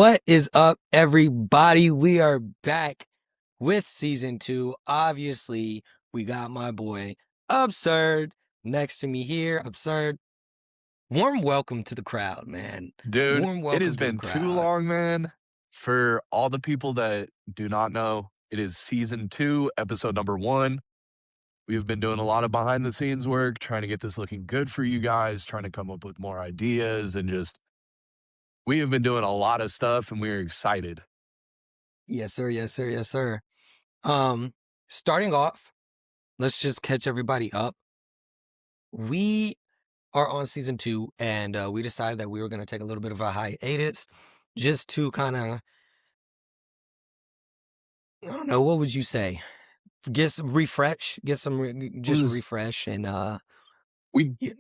What is up, everybody? We are back with season 2. Obviously, we got my boy Absurd next to me here. Absurd, warm welcome to the crowd, man. Dude, Warm it welcome has to the been too crowd. long, man. For all the people that do not know, it is season 2, episode number 1. We have been doing a lot of behind the scenes work, trying to get this looking good for you guys, trying to come up with more ideas, and just we have been doing a lot of stuff and we're excited. Yes, sir. Yes, sir. Yes, sir. Um, Starting off, let's just catch everybody up. We are on season 2, and we decided that we were going to take a little bit of a hiatus just to kind of, I don't know, what would you say? Get some refresh, It just was refresh and we y-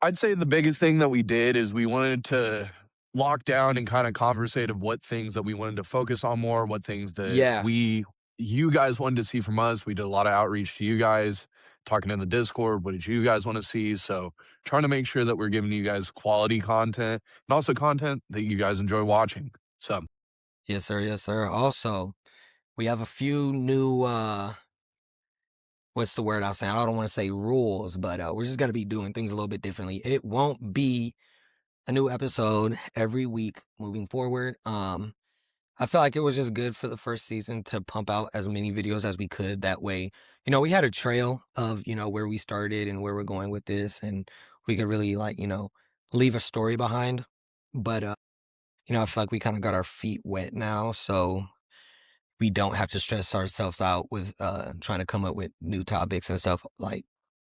I'd say the biggest thing that we did is we wanted to lock down and kind of conversate of what things that we wanted to focus on more, what things that yeah, you guys wanted to see from us. We did a lot of outreach to you guys, talking in the Discord. What did you guys want to see? So trying to make sure that we're giving you guys quality content and also content that you guys enjoy watching. So yes sir, yes sir. Also, we have a few new what's the word I was saying? I don't want to say rules, but we're just gonna be doing things a little bit differently. It won't be a new episode every week moving forward. I feel like it was just good for the first season to pump out as many videos as we could. That way, we had a trail of, where we started and where we're going with this, and we could really leave a story behind. But I feel like we kind of got our feet wet now, so we don't have to stress ourselves out with trying to come up with new topics and stuff like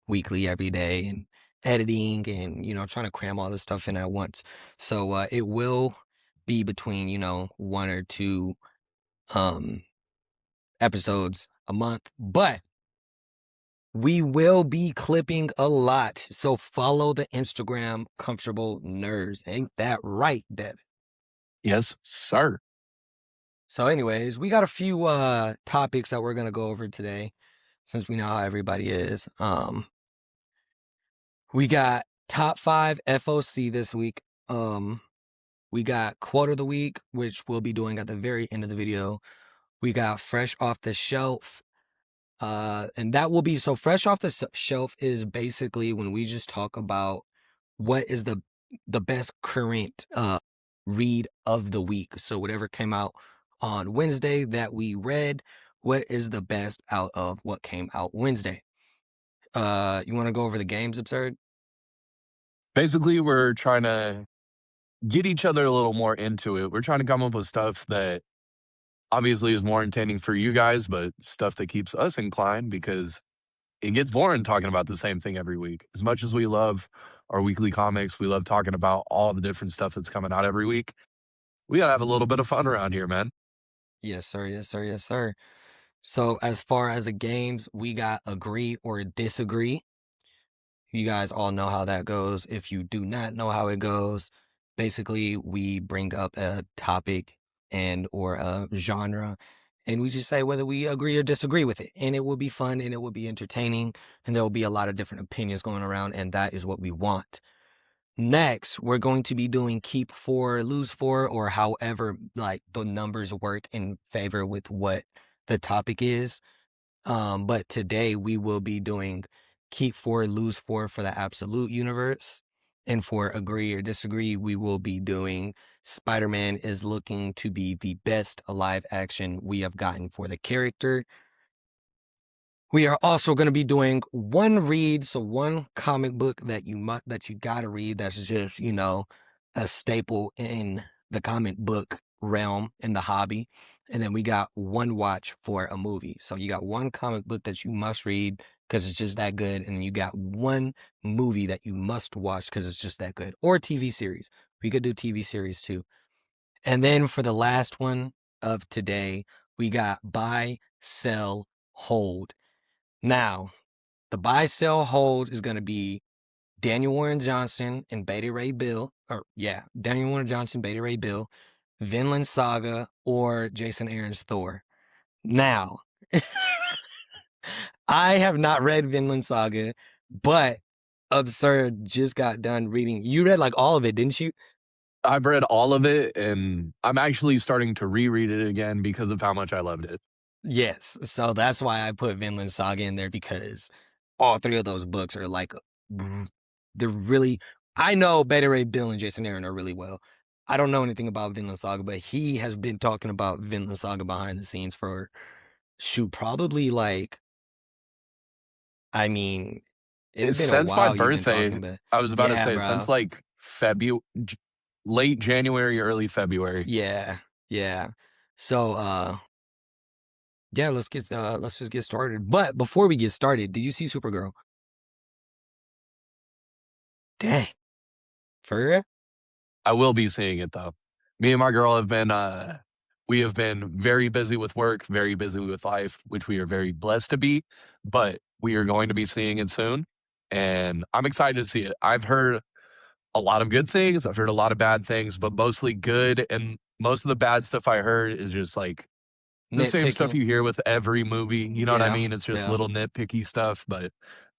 weekly, every day, and editing and trying to cram all this stuff in at once. So it will be between one or two um episodes a month, but we will be clipping a lot. So follow the Instagram Comfortable Nerds. Ain't that right, Devin? yes, sir. So anyways, we got a few topics that we're gonna go over today, since we know how everybody is. We got top 5 FOC this week. We got quote of the week, which we'll be doing at the very end of the video. We got fresh off the shelf. And that will be, so fresh off the shelf is basically when we just talk about what is the best current read of the week. So whatever came out on Wednesday that we read, what is the best out of what came out Wednesday? You want to go over the games, Absurd? Basically, we're trying to get each other a little more into it. We're trying to come up with stuff that obviously is more entertaining for you guys, but stuff that keeps us inclined because it gets boring talking about the same thing every week. As much as we love our weekly comics, we love talking about all the different stuff that's coming out every week. We gotta have a little bit of fun around here, man. Yes, sir. Yes, sir. Yes, sir. So as far as the games, we got agree or disagree. You guys all know how that goes. If you do not know how it goes, basically we bring up a topic and or a genre, and we just say whether we agree or disagree with it. And it will be fun and it will be entertaining, and there will be a lot of different opinions going around, and that is what we want. Next, we're going to be doing keep 4, lose 4, or however like the numbers work in favor with what the topic is. But today we will be doing keep 4, lose 4 for the absolute universe. And for agree or disagree, we will be doing Spider-Man is looking to be the best live action we have gotten for the character. We are also going to be doing one read, so one comic book that you gotta read. That's just a staple in the comic book realm in the hobby. And then we got one watch for a movie. So you got one comic book that you must read because it's just that good, and you got one movie that you must watch because it's just that good, or TV series. We could do TV series too. And then for the last one of today, we got buy, sell, hold. Now, the buy, sell, hold is going to be Daniel Warren Johnson and Beta Ray Bill, Daniel Warren Johnson, Beta Ray Bill, Vinland Saga, or Jason Aaron's Thor. Now, I have not read Vinland Saga, but Absurd just got done reading. You read like all of it, didn't you? I've read all of it, and I'm actually starting to reread it again because of how much I loved it. Yes, so that's why I put Vinland Saga in there because all three of those books are like, they're really. I know Beta Ray Bill and Jason Aaron are really well. I don't know anything about Vinland Saga, but he has been talking about Vinland Saga behind the scenes for shoot, probably like, I mean, it's It's been a since my while you've been birthday. talking, but I was about to yeah, say since bro. like late January, early February. Yeah, yeah. So yeah, let's just get started. But before we get started, did you see Supergirl? Dang. For real? I will be seeing it though. Me and my girl have been we have been very busy with work, very busy with life, which we are very blessed to be, but we are going to be seeing it soon and I'm excited to see it. I've heard a lot of good things, I've heard a lot of bad things, but mostly good, and most of the bad stuff I heard is just like the same stuff Nitpicking. you hear with every movie, you know what I Yeah, mean? It's just yeah, little nitpicky stuff, but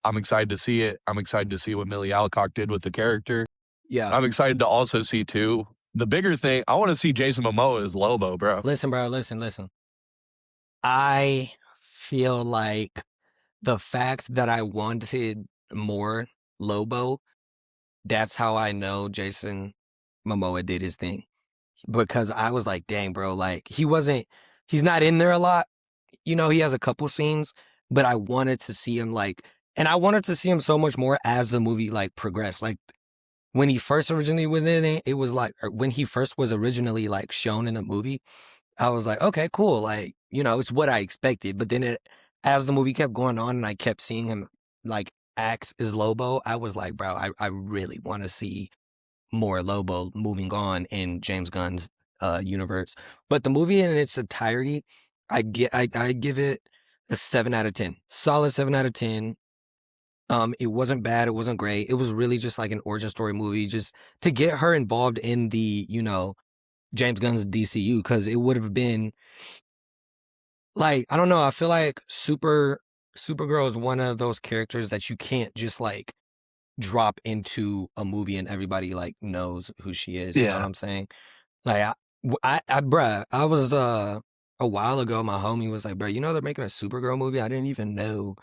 I'm excited to see it. I'm excited to see what Millie Alcock did with the character. yeah. I'm excited to also see too. The bigger thing, I want to see Jason Momoa as Lobo, bro. Listen, bro, listen. I feel like the fact that I wanted more Lobo, that's how I know Jason Momoa did his thing. Because I was like, dang, bro, like he's not in there a lot. You know, he has a couple scenes, but I wanted to see him like, and I wanted to see him so much more as the movie like progressed. Like when he first originally was in it, it was like, or when he first was originally like shown in the movie, I was like, okay, cool. Like, you know, it's what I expected. But then as the movie kept going on and I kept seeing him like act as Lobo, I was like, bro, I really want to see more Lobo moving on in James Gunn's universe. But the movie in its entirety, I give it a 7 out of 10. Solid 7 out of 10. It wasn't bad, it wasn't great. It was really just like an origin story movie, just to get her involved in the, you know, James Gunn's DCU, because it would have been like, I don't know, I feel like Supergirl is one of those characters that you can't just like drop into a movie and everybody like knows who she is. You know what Yeah. I'm saying? Like bruh, I was a while ago. My homie was like, "Bruh, you know they're making a Supergirl movie." I didn't even know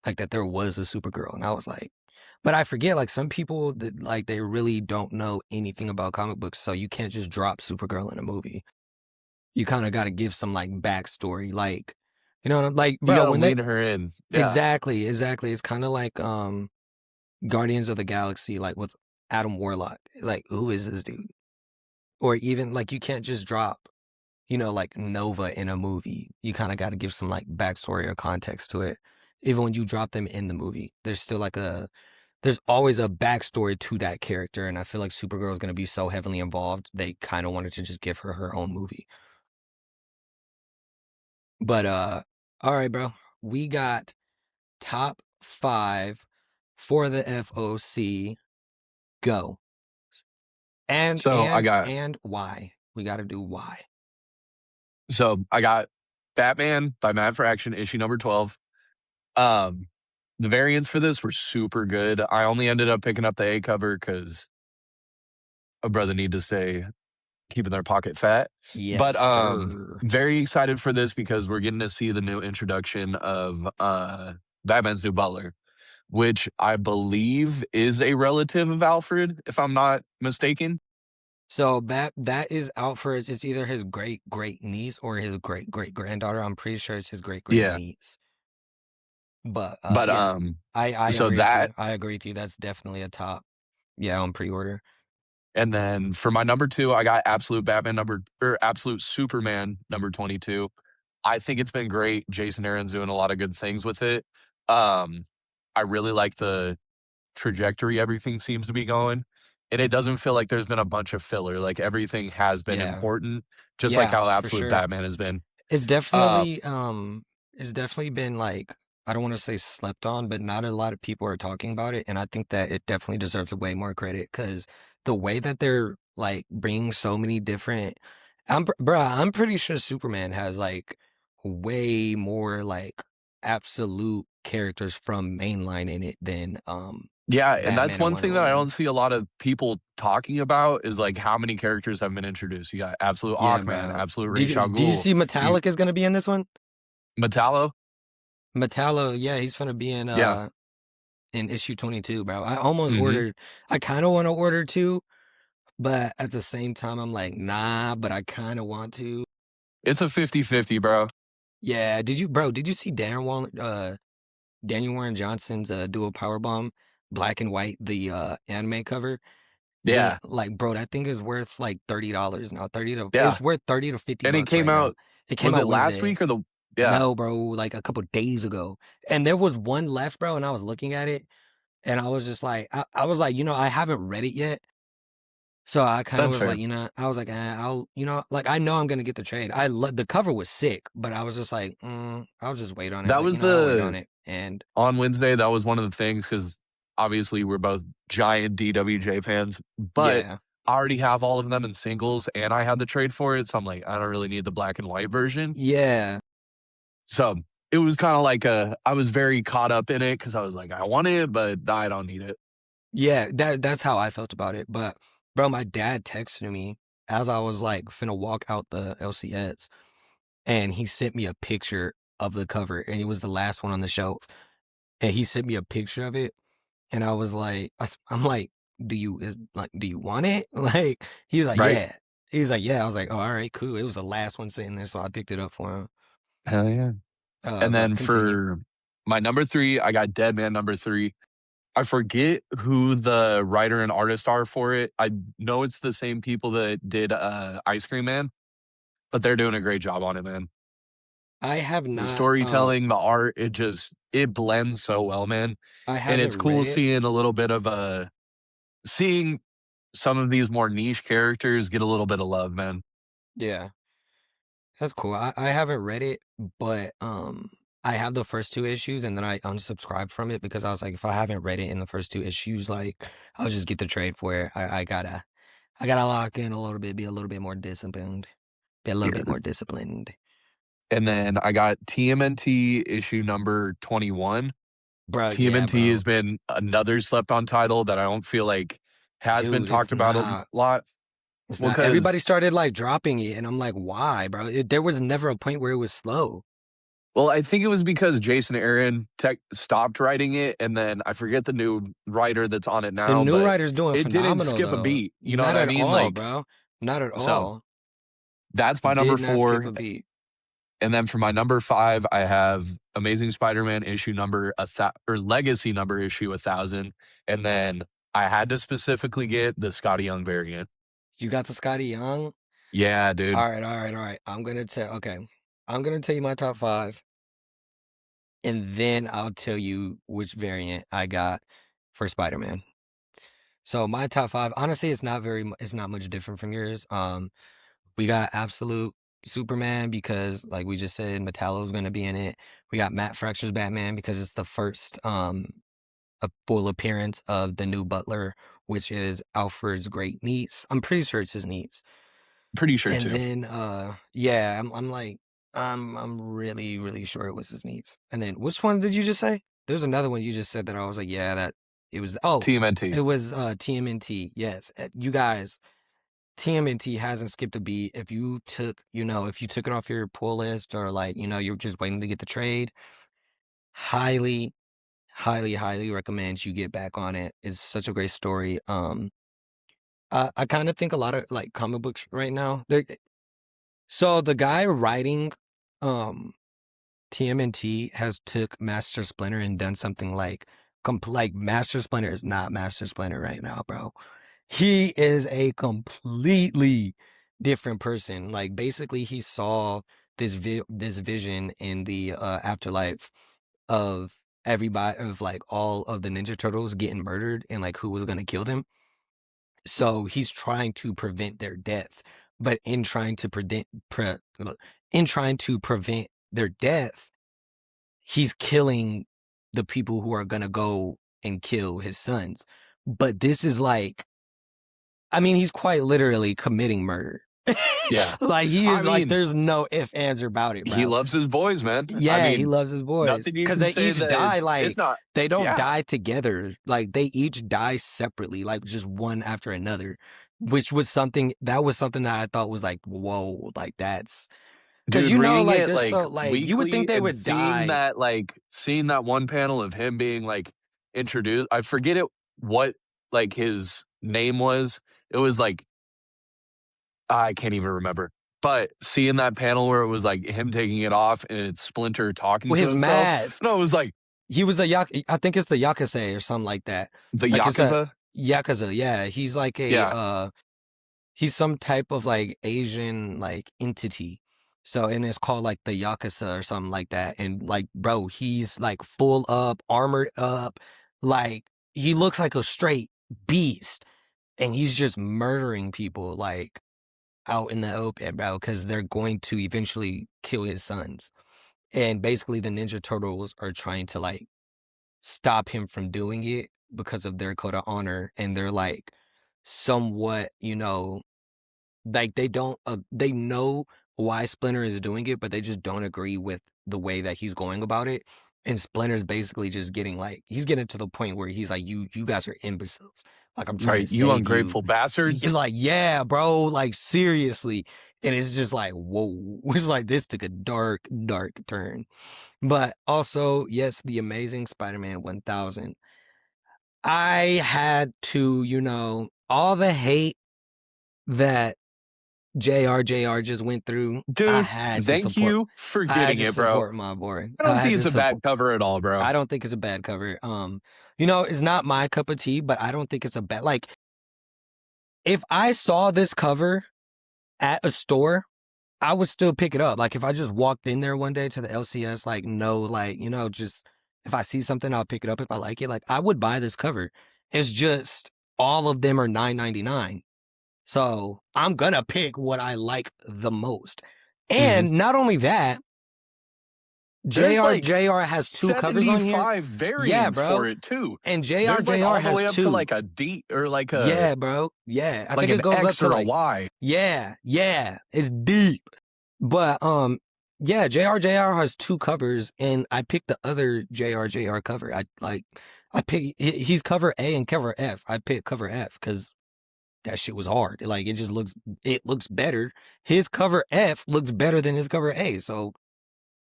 like that there was a Supergirl, and I was like, but I forget like some people that like they really don't know anything about comic books, so you can't just drop Supergirl in a movie. You kind of got to give some like backstory, like you know, like You bro, got to when they lead her in. Yeah. exactly, it's kind of like Guardians of the Galaxy, like with Adam Warlock. Like, who is this dude? Or even like you can't just drop, you know, like Nova in a movie. You kind of got to give some like backstory or context to it. Even when you drop them in the movie, there's still like there's always a backstory to that character. And I feel like Supergirl is going to be so heavily involved. They kind of wanted to just give her her own movie. But, all right, bro, we got top 5 for the FOC. Go. And, So I and, got and why? We got to do why. I got Batman by Mad Fraction, issue number 12. Um, the variants for this were super good. I only ended up picking up the A cover because a brother need to stay keeping their pocket fat. Yes, But sir. very excited for this because we're getting to see the new introduction of Batman's new butler, which I believe is a relative of Alfred, if I'm not mistaken. So that is out for it's either his great niece or his great granddaughter. I'm pretty sure it's his great Yeah. niece. But But yeah, I so agree with you. that, I agree with you. That's definitely a top. Yeah, on pre-order. and then for my number 2, I got Absolute Batman number or Absolute Superman number 22. I think it's been great. Jason Aaron's doing a lot of good things with it. Um, I really like the trajectory everything seems to be going. And it doesn't feel like there's been a bunch of filler. Like everything has been Yeah, important, just like yeah, how for Absolute sure. Batman has been. It's Uh, definitely it's definitely been like I don't want to say slept on, but not a lot of people are talking about it, and I think that it definitely deserves way more credit because the way that they're like bringing so many different, I'm pretty sure Superman has like way more like absolute characters from mainline in it than Yeah, and that's Batman and one Wonder thing that I Woman. don't see a lot of people talking about is like how many characters have been introduced. You got Absolute Yeah, Aquaman, bro. Absolute Did Ra's you al did you Ghul, see you Metallic is gonna be in this one? Metallo. Metallo, yeah, he's gonna be Yeah. in issue 22, bro. I almost Hmm. ordered. I kind of want to order two, but at the same time, I'm like, nah. But I kind of want to. It's a 50-50, bro. Yeah. Did you see Daniel Warren Johnson's dual power bomb, black and white, the anime cover? Yeah. Like, bro, that thing is worth like $30 now. Yeah. It's worth 30 to 50 And it bucks came right now. out, It came was out it last Wednesday. week or the yeah. No, bro, like a couple days ago. And there was one left, bro, and I was looking at it and I was just like, I was like, I haven't read it yet. So I kind of That's was like, fair. I was like, like I know I'm gonna get the trade. The cover was sick, but I was just like, I'll just wait on it. That Like, was I'll wait on the it. And on Wednesday, that was one of the things because obviously we're both giant DWJ fans, but yeah, I already have all of them in singles and I had the trade for it. So I'm like, I don't really need the black and white version. yeah, So it was kind of like I was very caught up in it because I was like, I want it, but I don't need it. yeah. That's how I felt about it. But bro, my dad texted me as I was like finna walk out the LCS, and he sent me a picture of the cover, and it was the last one on the shelf. And he sent me a picture of it, and I was like, I'm like, do you want it? Like, he was like, Right? yeah. He was like, yeah. I was like, oh, all right, cool. It was the last one sitting there, so I picked it up for him. Hell yeah. And But then continue. for my number three, I got Dead Man number three. I forget who the writer and artist are for it. I know it's the same people that did Ice Cream Man, but they're doing a great job on it, man. I have The not. storytelling, the art, it blends so well, man. I And it's haven't read cool it. seeing a little bit of seeing some of these more niche characters get a little bit of love, man. Yeah, that's cool. I haven't read it, but I have the first two issues, and then I unsubscribed from it because I was like, if I haven't read it in the first two issues, like I'll just get the trade for it. I gotta lock in a little bit, be a little bit more disciplined, be a little bit Yeah. more disciplined. And then I got TMNT issue number 21. Bro, yeah, TMNT bro. has been another slept on title that I don't feel like has been Dude, it's talked about a not. lot. It's Well, not. because Everybody started like dropping it, and I'm like, why, bro? There was never a point where it was slow. I think it was because Jason Aaron tech stopped writing it, and then I forget the new writer that's on it The now, new but writer's doing it didn't phenomenal skip a though. beat. You know what Not I at mean? all, Like, bro. Not at so all. that's my number Did not skip four. a beat. And then for my number five, I have Amazing Spider-Man issue number or Legacy number issue 1,000, and then I had to specifically get the Scotty Young variant. You got the Scotty Young? Yeah, dude. All right. I'm gonna tell you my top five, and then I'll tell you which variant I got for Spider-Man. So my top five, honestly, it's not much different from yours. We got Absolute Superman because, like we just said, Metallo's gonna be in it. We got Matt Fracture's Batman because it's the first a full appearance of the new Butler, which is Alfred's great niece. I'm pretty sure it's his niece. Pretty sure And too. then yeah, I'm like I'm really really sure it was his niece. And then which one did you just say? There's another one you just said that I was like, yeah, that it was. Oh, TMNT. it was TMNT. Yes, you guys, TMNT hasn't skipped a beat. If you took, if you took it off your pull list, or like, you're just waiting to get the trade, highly, highly, highly recommend you get back on it. It's such a great story. I kind of think a lot of like comic books right now. So the guy writing, um, TMNT has took Master Splinter and done something like, like Master Splinter is not Master Splinter right now, bro. He is a completely different person. Like basically, he saw this vision in the afterlife of everybody, of like all of the Ninja Turtles getting murdered, and like who was gonna kill them. So he's trying to prevent their death, but in trying to prevent their death, he's killing the people who are gonna go and kill his sons. But this is like, I mean, he's quite literally committing murder. Yeah. Like he I is like mean, there's no ifs, ands, or about it, he bro. loves his boys, man. I Yeah, he mean, loves his boys nothing you because can they say each that die it's like not. they don't Yeah, die together. Like they each die separately, like just one after another, which was something that I thought was like, whoa, like that's because dude, reading like it they're like so like you would think weekly they and would die. seeing that one panel of him being like introduced. I forget it what like his name was. It was like I can't even remember. But seeing that panel where it was like him taking it off and it's Splinter talking With to his himself, mask. and I was like, He was the I think it's the Yakuza or something like that. the Like it's a Yakuza? Yakuza. Yeah, he's like a Yeah. he's some type of like Asian like entity. So and it's called like the Yakuza or something like that. And like bro, he's like full up, armored up, like he looks like a straight beast. And he's just murdering people like out in the open, bro, because they're going to eventually kill his sons. And basically the Ninja Turtles are trying to like stop him from doing it because of their code of honor. And they're like somewhat, like they know why Splinter is doing it, but they just don't agree with the way that he's going about it. And Splinter's basically just getting like he's getting to the point where he's like, you guys are imbeciles. Like I'm trying to Right. You save you. ungrateful bastards. You're like, yeah, bro, like seriously. And it's just like, whoa. It's like this took a dark, dark turn. But also, yes, the Amazing Spider-Man 1000. I had to, all the hate that JR just went through, Dude, thank you for I had getting to it, bro. support my boy. I I don't think had it's to a bad support. cover at all, bro. I don't think it's a bad cover. It's not my cup of tea, but I don't think it's a bad, like, if I saw this cover at a store, I would still pick it up. Like, if I just walked in there one day to the LCS, like, no, like, just if I see something, I'll pick it up if I like it. Like, I would buy this cover. It's just all of them are $9.99. So I'm gonna pick what I like the most. Mhm. And not only that, There's like JR has two covers on here. 75 variants for it too. And There's like all the has way up two. to like a D or like a Yeah, bro. Yeah. I like think an it goes X up or to a like Y. yeah, it's deep. But yeah, JR has two covers and I picked the other JR cover. I picked he's cover A and cover F. I picked cover F because that shit was hard. Like it looks better. His cover F looks better than his cover A. So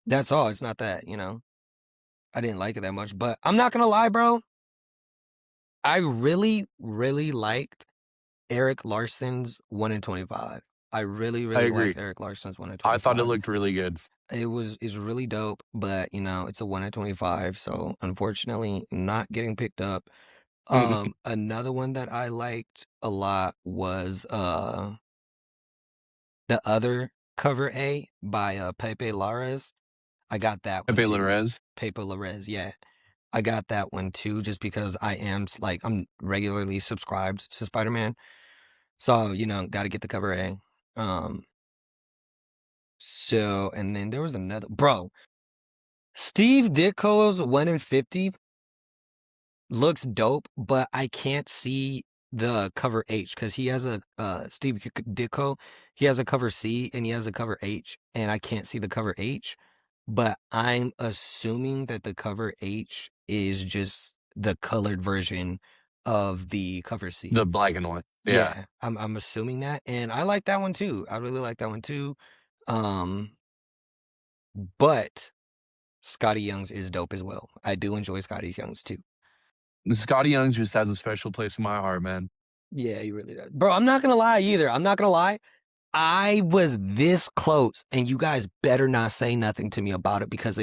that's all. It's not that, I didn't like it that much. But I'm not gonna lie, bro. I really, really liked Eric Larson's 1 in 25. I really, I really agree. liked Eric Larson's 1 in I thought it 25. looked really good. It's really dope, but it's a 1 in 25, so unfortunately not getting picked up. Another one that I liked a lot was the other cover A by Pepe Larraz. I got that one Pepe too. Larraz. Pepe Larraz, yeah. I got that one too, just because I'm regularly subscribed to Spider-Man. So, gotta get the cover A. So, and then there was another, bro, Steve Ditko's 1 in 50 looks dope, but I can't see the cover H because he has a Steve Ditko, he has a cover C and he has a cover H, and I can't see the cover H. But I'm assuming that the cover H is just the colored version of the cover C. The black and white. Yeah. I'm assuming that, and I like that one too. I really like that one too. But Scotty Young's is dope as well. I do enjoy Scotty Young's too. Scotty Young just has a special place in my heart, man. Yeah, he really does. Bro, I'm not gonna lie either. I'm not gonna lie. I was this close, and you guys better not say nothing to me about it because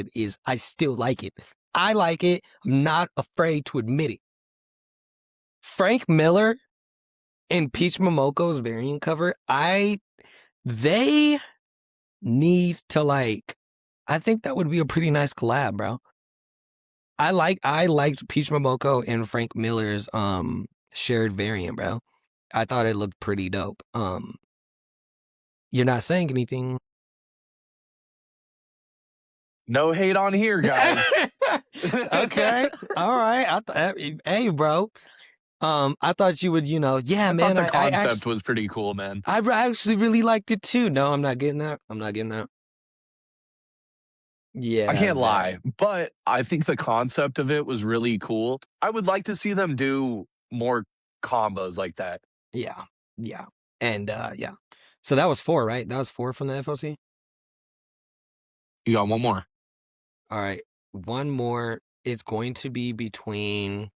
I still like it. I like it. I'm not afraid to admit it. Frank Miller and Peach Momoko's variant cover, they need to I think that would be a pretty nice collab, bro. I liked Peach Momoko and Frank Miller's shared variant, bro. I thought it looked pretty dope. You're not saying anything. No hate on here, guys. Okay. All right. Hey, bro. I thought you would, yeah, I thought man. the I concept actually, was pretty cool, man. I actually really liked it too. No, I'm not getting that. I'm not getting that. I Yeah, can't man. lie, but I think the concept of it was really cool. I would like to see them do more combos like that. Yeah, yeah, and yeah. So that was 4, right? That was 4 from the FOC. You got one more. All right, one more. It's going to be between.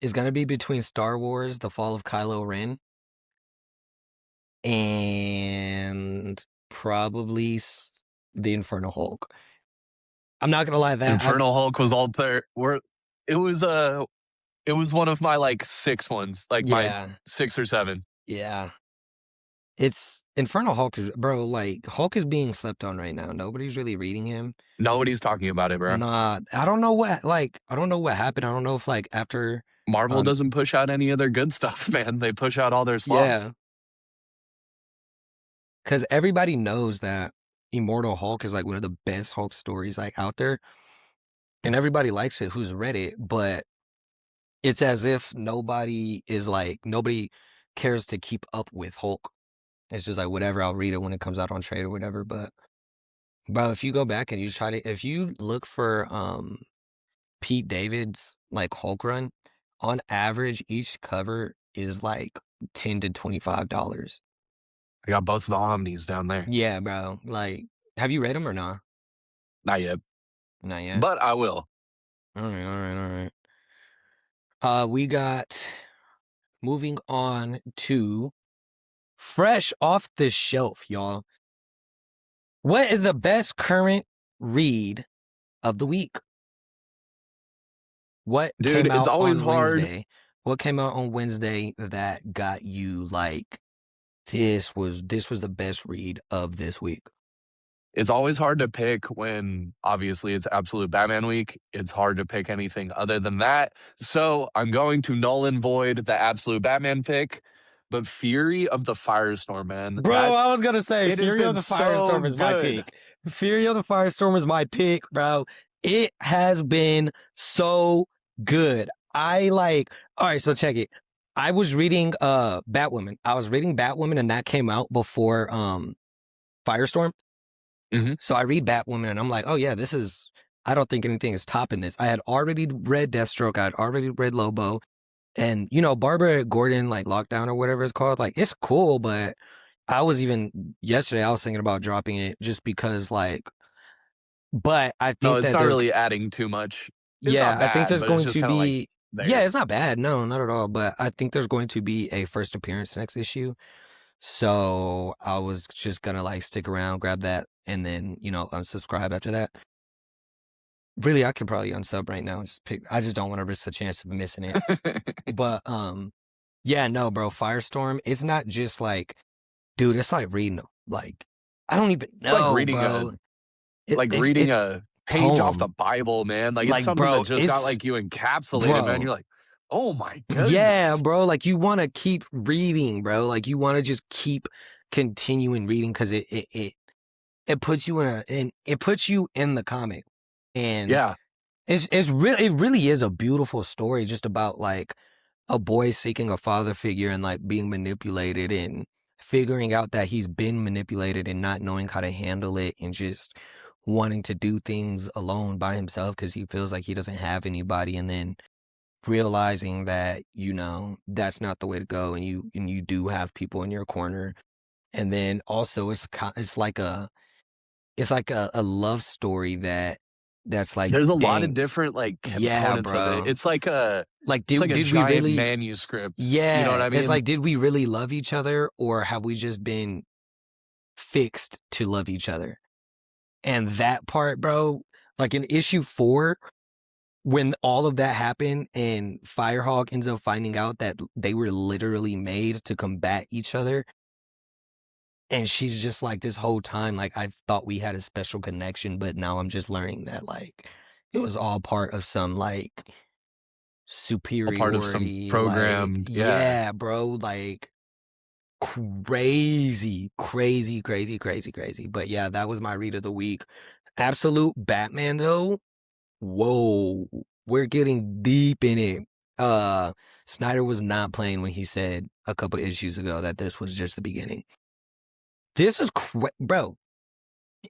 It's going to be between Star Wars: The Fall of Kylo Ren and probably the Infernal Hulk. I'm not gonna lie, that Infernal Hulk was all there. It was it was one of my like 6 ones, like my yeah, 6 or 7. yeah. It's Infernal Hulk is, bro. Like Hulk is being slept on right now. Nobody's really reading him. Nobody's talking about it, bro. Nah, I don't know what. Like, I don't know what happened. I don't know if like after, Marvel um, doesn't push out any of their good stuff, man. They push out all their slop. yeah, because everybody knows that Immortal Hulk is like one of the best Hulk stories like out there, and everybody likes it who's read it. But it's as if nobody cares to keep up with Hulk. It's just like whatever, I'll read it when it comes out on trade or whatever. But bro, if you go back and if you look for Pete David's like Hulk run, on average each cover is like $10 to $25. I got both of the Omnis down there. Yeah, bro. Like, have you read them or not? Not yet, Not yet. but I will. All right, all right, all right. We got moving on to fresh off the shelf, y'all. What is the best current read of the week? What Dude, came it's out always on hard. Wednesday? What came out on Wednesday that got you like this was the best read of this week? It's always hard to pick when obviously it's absolute Batman week. It's hard to pick anything other than that. So I'm going to null and void the absolute Batman pick. But Fury of the Firestorm, man. Bro, That I was gonna say it has Fury of been the so Firestorm is my good. pick. Fury of the Firestorm is my pick, bro. It has been so good. All right, so check it. I was reading Batwoman. I was reading Batwoman and that came out before Firestorm. Mhm. So I read Batwoman and I'm like, oh yeah, I don't think anything is topping this. I had already read Deathstroke, I had already read Lobo, and Barbara Gordon, like Lockdown or whatever it's called, like it's cool, but yesterday I was thinking about dropping it just because but I No, think it's that not really adding too much. It's yeah, not I think bad, there's but it's going just to kind of like be, yeah, there. it's not bad. No, not at all. But I think there's going to be a first appearance next issue. So I was just gonna like stick around, grab that, and then, unsubscribe after that. Really, I could probably unsub right now and just pick. I just don't want to risk the chance of missing it. But yeah, no, bro, Firestorm. It's not just like, dude. It's like reading like I don't even It's like know, reading bro. reading It's a page off poem, the Bible, man. Like it's like, something that bro. just got It's like you encapsulated, man. bro. You're like, oh my Yeah, goodness. bro. Like you want to keep reading, bro. Like you want to just keep continuing reading because it puts you it puts you in the comic, and Yeah. it really is a beautiful story just about like a boy seeking a father figure and like being manipulated and figuring out that he's been manipulated and not knowing how to handle it and just wanting to do things alone by himself because he feels like he doesn't have anybody, and then realizing that that's not the way to go, and you do have people in your corner. And then also it's like a love story that's like, There's a lot of dang, different like yeah, components of it. bro. Like It's like a did we giant really, manuscript. You know what yeah, I it's mean? like, did we really love each other or have we just been fixed to love each other? And that part, bro, like in issue 4, when all of that happened and Firehawk ends up finding out that they were literally made to combat each other, and she's just like, this whole time, like, I thought we had a special connection, but now I'm just learning that like it was all part of some like A part of some superiority, like, programmed, yeah. yeah, bro, like crazy, crazy, crazy, crazy, crazy. But yeah, that was my read of the week. Absolute Batman though, whoa, we're getting deep in it. Snyder was not playing when he said a couple issues ago that this was just the beginning. This is bro.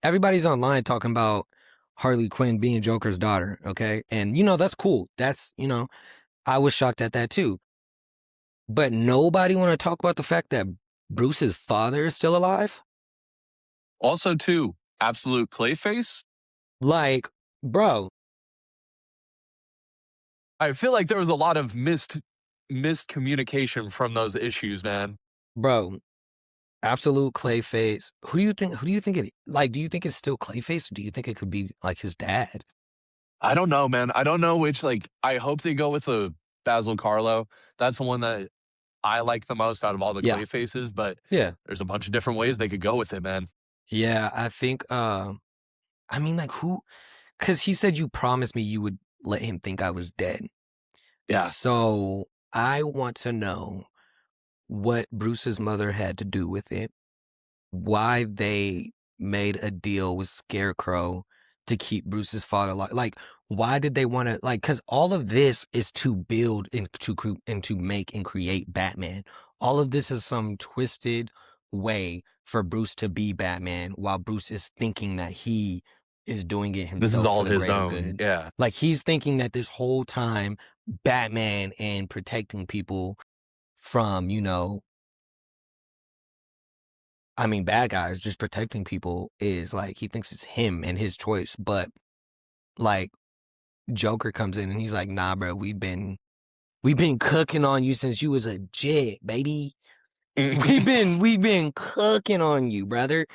Everybody's online talking about Harley Quinn being Joker's daughter, okay? And that's cool. That's, I was shocked at that too. But nobody want to talk about the fact that Bruce's father is still alive? Also, too, Absolute Clayface. Like, bro. I feel like there was a lot of miscommunication from those issues, man. Bro, Absolute Clayface. Who do you think it, like, do you think it's still Clayface, or do you think it could be like his dad? I don't know, man. I don't know which, I hope they go with the Basil Carlo. That's the one that I like the most out of all the Yeah. Clayfaces, but Yeah. there's a bunch of different ways they could go with it, man. Yeah, I think, I mean, like, because he said you promised me you would let him think I was dead. Yeah. So I want to know what Bruce's mother had to do with it, why they made a deal with Scarecrow to keep Bruce's father alive. Like, why did they want to, like, because all of this is to build and to make and create Batman. All of this is some twisted way for Bruce to be Batman while Bruce is thinking that he is doing it himself. This is all for the his greater own. good. Yeah. Like, he's thinking that this whole time Batman and protecting people from, bad guys, just protecting people is like, he thinks it's him and his choice. But like, Joker comes in and he's like, nah, bro, we've been cooking on you since you was a jit, baby. we've been cooking on you, brother.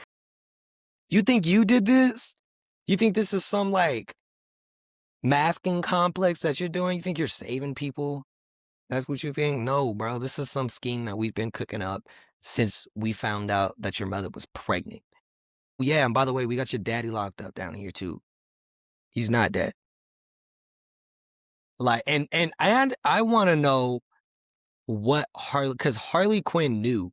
You think you did this? You think this is some like masking complex that you're doing? You think you're saving people? That's what you think? No, bro. This is some scheme that we've been cooking up since we found out that your mother was pregnant. Yeah, and by the way, we got your daddy locked up down here too. He's not dead. Like, and I want to know what because Harley Quinn knew.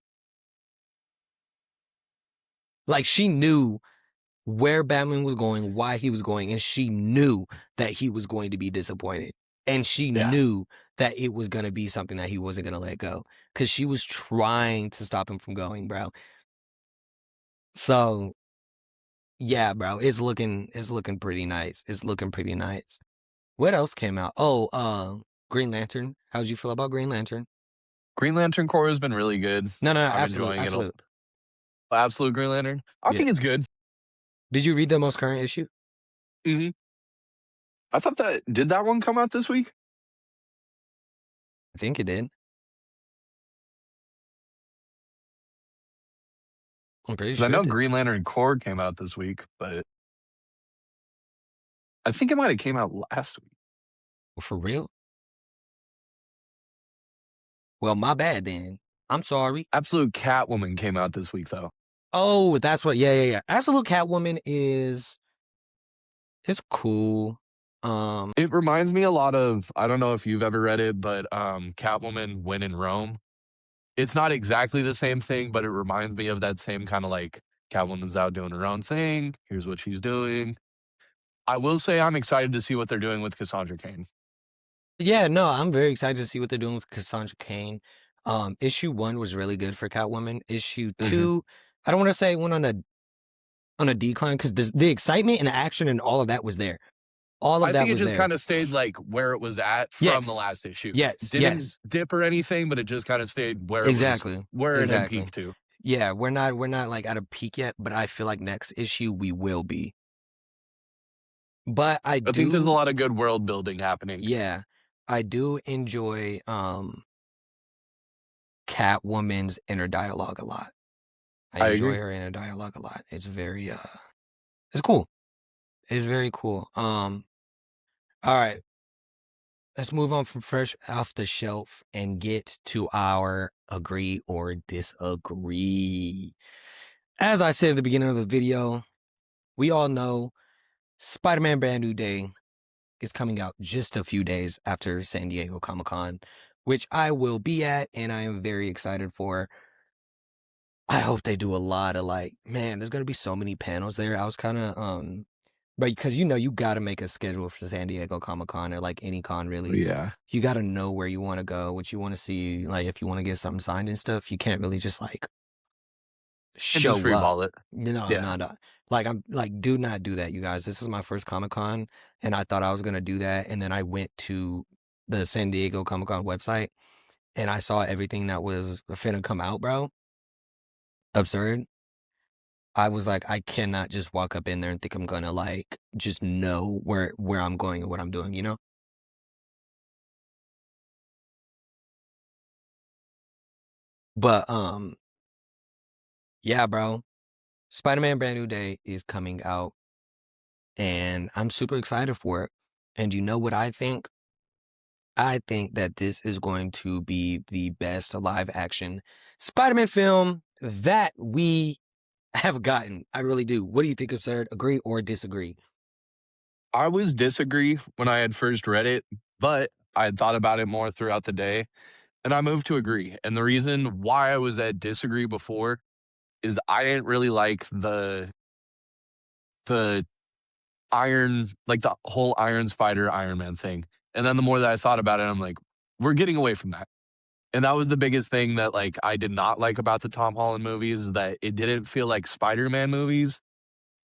Like, she knew where Batman was going, why he was going, and she knew that he was going to be disappointed. And she knew that it was going to be something that he wasn't going to let go. Because she was trying to stop him from going, bro. So, yeah, bro, it's looking pretty nice. It's looking pretty nice. What else came out? Oh, Green Lantern. How'd you feel about Green Lantern? Green Lantern Corps has been really good. No, I'm absolute, enjoying absolute. it. Absolute Green Lantern. I think it's good. Did you read the most current issue? Mm-hmm. I thought did that one come out this week? I think it did. I'm pretty sure. I know Green Lantern Corps came out this week, but I think it might have came out last week. For real? Well, my bad then. I'm sorry. Absolute Catwoman came out this week, though. Oh, that's what. Yeah. Absolute Catwoman is cool. It reminds me a lot of, I don't know if you've ever read it, but Catwoman When in Rome. It's not exactly the same thing, but it reminds me of that same kind of like Catwoman's out doing her own thing. Here's what she's doing. I will say I'm excited to see what they're doing with Cassandra Cain. Yeah, no, I'm very excited to see what they're doing with Cassandra Cain. Issue 1 was really good for Catwoman. Issue 2, I don't want to say it went on a decline because the excitement and the action and all of that was there. All of I that think it was just there. kind of stayed like where it was at from the last issue. Yes, Didn't dip or anything, but it just kind of stayed where it was, where it had peaked to. Yeah, we're not like at a peak yet, but I feel like next issue we will be. But I think there's a lot of good world building happening. Yeah, I do enjoy Catwoman's inner dialogue a lot. I enjoy her inner dialogue a lot. It's very it's cool. It's very cool. All right. Let's move on from fresh off the shelf and get to our agree or disagree. As I said at the beginning of the video, we all know Spider-Man Brand New Day is coming out just a few days after San Diego Comic-Con, which I will be at and I am very excited for. I hope they do a lot of there's going to be so many panels there. I was kind of Right, because you got to make a schedule for San Diego Comic-Con or like any con really. Yeah. You got to know where you want to go, what you want to see. Like if you want to get something signed and stuff, you can't really just like And just show free up. ball it. No, Yeah. no, no. Like I'm like, do not do that, you guys. This is my first Comic-Con, and I thought I was gonna do that, and then I went to the San Diego Comic-Con website, and I saw everything that was finna come out, bro. Absurd. I was like, I cannot just walk up in there and think I'm gonna like just know where I'm going and what I'm doing, you know? But yeah, bro. Spider-Man Brand New Day is coming out, and I'm super excited for it. And you know what I think? I think that this is going to be the best live action Spider-Man film that we have gotten. I really do. What do you think, absurd? Agree or disagree? I was disagree when I had first read it, but I had thought about it more throughout the day, and I moved to agree. And the reason why I was at disagree before is I didn't really like the Iron, like the whole Iron Spider Iron Man thing. And then the more that I thought about it, I'm like, we're getting away from that. And that was the biggest thing that like I did not like about the Tom Holland movies, is that it didn't feel like Spider-Man movies.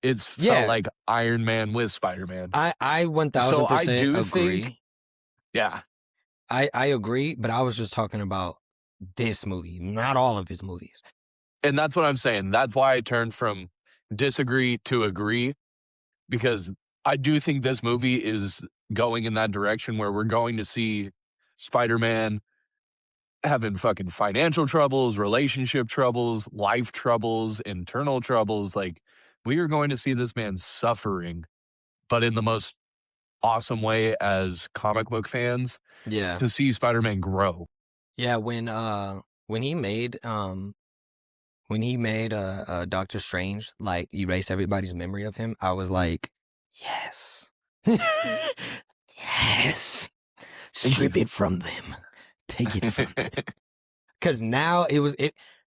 It's felt Yeah, like Iron Man with Spider-Man. I So I 1000% do think, agree. yeah. I agree, but I was just talking about this movie, not all of his movies. And that's what I'm saying. That's why I turned from disagree to agree, because I do think this movie is going in that direction where we're going to see Spider-Man having fucking financial troubles, relationship troubles, life troubles, internal troubles. Like, we are going to see this man suffering, but in the most awesome way as comic book fans, Yeah. to see Spider-Man grow. Yeah, when he made Doctor Strange like erase everybody's memory of him, I was like, yes. Yes. Strip it from them. Take it from them. Cause now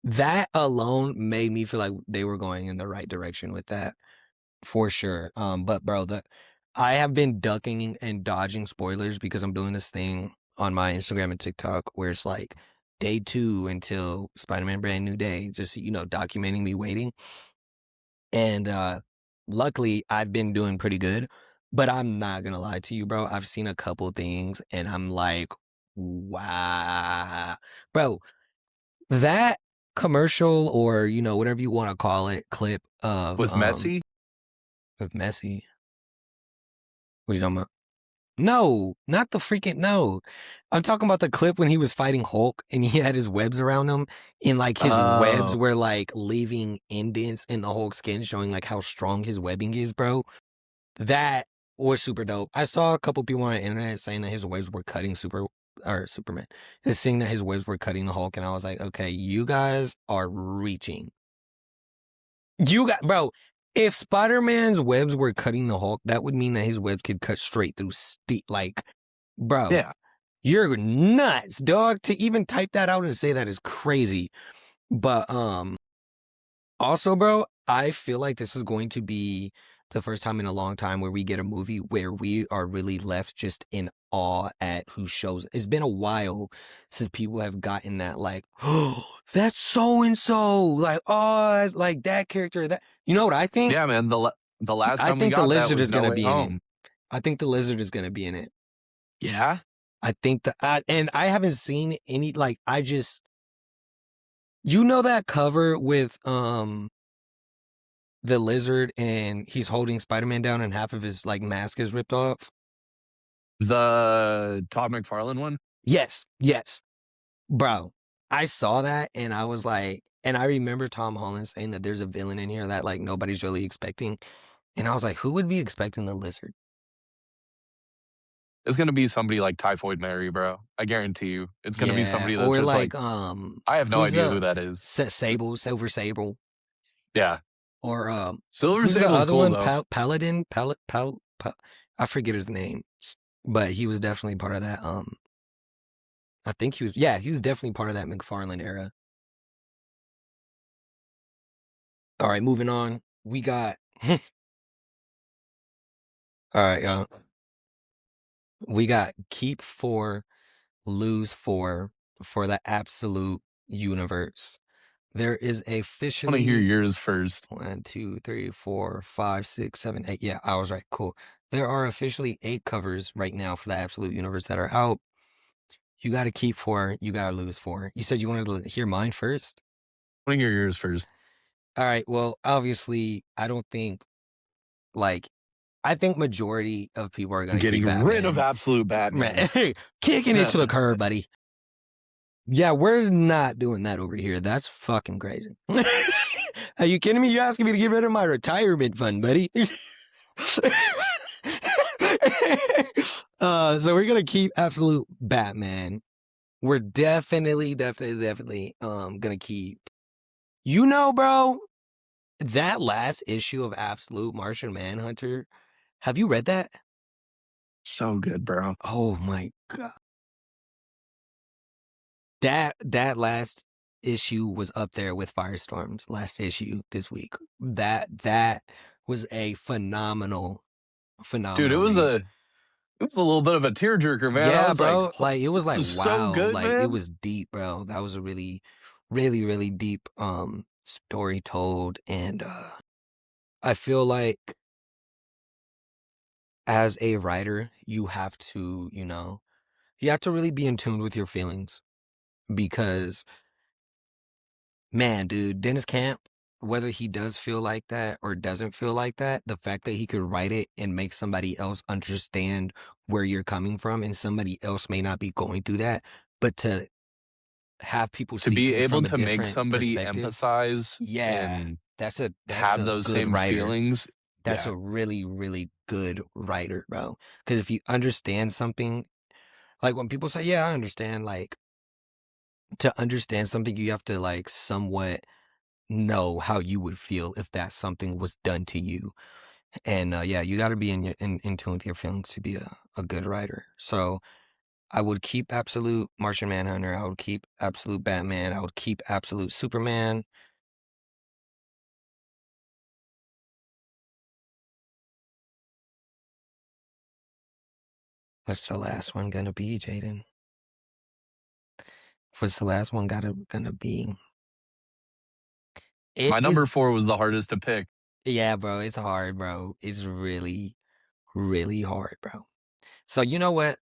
that alone made me feel like they were going in the right direction with that. For sure. But bro, I have been ducking and dodging spoilers because I'm doing this thing on my Instagram and TikTok where it's like day 2 until Spider-Man Brand New Day, just documenting me waiting. And luckily I've been doing pretty good. But I'm not gonna lie to you, bro. I've seen a couple things and I'm like, wow. Bro, that commercial or whatever you want to call it, clip of With Messi, with Messi. What are you talking about? No, not the freaking no. I'm talking about the clip when he was fighting Hulk and he had his webs around him and like his webs oh, were like leaving indents in the Hulk skin showing like how strong his webbing is, bro. That was super dope. I saw a couple people on the internet saying that his webs were cutting Superman. And saying that his webs were cutting the Hulk and I was like, okay, you guys are reaching. Bro, if Spider-Man's webs were cutting the Hulk, that would mean that his webs could cut straight through steel. Like, bro, yeah. you're nuts, dog. To even type that out and say that is crazy. But also, bro, I feel like this is going to be the first time in a long time where we get a movie where we are really left just in awe at who shows. It's been a while since people have gotten that, like, oh, that's so and so, like, oh, that's like that character. That you know what I think? Yeah, man. The last I time we think the got that lizard was is No gonna Way be in it. Home. I think the lizard is gonna be in it. Yeah. I think and I haven't seen any. Like, that cover with the lizard and he's holding Spider-Man down and half of his like mask is ripped off. The Todd McFarlane one? Yes, yes. Bro, I saw that and I was like, and I remember Tom Holland saying that there's a villain in here that like nobody's really expecting. And I was like, who would be expecting the lizard? It's gonna be somebody like Typhoid Mary, bro. I guarantee you. It's gonna be Yeah. somebody that's Or just like, like I have no who's idea who the that is. Silver Sable? Yeah. Or Silver who's the Sable's other cool one? though. Paladin? I forget his name. But he was definitely part of that. I think he was definitely part of that McFarlane era. All right, moving on. We got All right, y'all. We got keep 4, lose 4 for the absolute universe. There is I want to hear officially yours first. 1, 2, 3, 4, 5, 6, 7, 8. Yeah, I was right. Cool. There are officially 8 covers right now for the absolute universe that are out. You got to keep 4. You got to lose 4. You said you wanted to hear mine first? I want to hear yours first. All right. Well, obviously, I don't think, like, I think majority of people are going to keep Getting rid of Batman. absolute Batman. Hey, kicking it to the curb, buddy. Yeah, we're not doing that over here. That's fucking crazy. Are you kidding me? You're asking me to get rid of my retirement fund, buddy. So we're gonna keep absolute Batman. We're definitely gonna keep. You know, bro, that last issue of Absolute Martian Manhunter. Have you read that? So good, bro. Oh my god. That last issue was up there with Firestorm's last issue this week. That was a phenomenal Dude, read. it was a little bit of a tearjerker, man. I Yeah, was like, bro. Like it was this like was so wow. good, Like it man. was deep, bro. That was a really deep story told, and I feel like as a writer, you have to, you have to really be in tune with your feelings because man, dude, Dennis Camp, whether he does feel like that or doesn't feel like that, the fact that he could write it and make somebody else understand where you're coming from and somebody else may not be going through that, but to have people To see be things able from a to make different somebody perspective. empathize Yeah, and that's have a those good same writer. feelings. That's Yeah. a really good writer, bro. Because if you understand something, like when people say, "Yeah, I understand," like to understand something, you have to like somewhat know how you would feel if that something was done to you. And yeah, you got to be in tune with your feelings to be a good writer. So I would keep absolute Martian Manhunter. I would keep absolute Batman. I would keep absolute Superman. What's the last one gonna be, Jaden? What's the last one gonna be? It My number is, 4 was the hardest to pick. yeah, bro. It's hard, bro. It's really hard, bro. So you know what?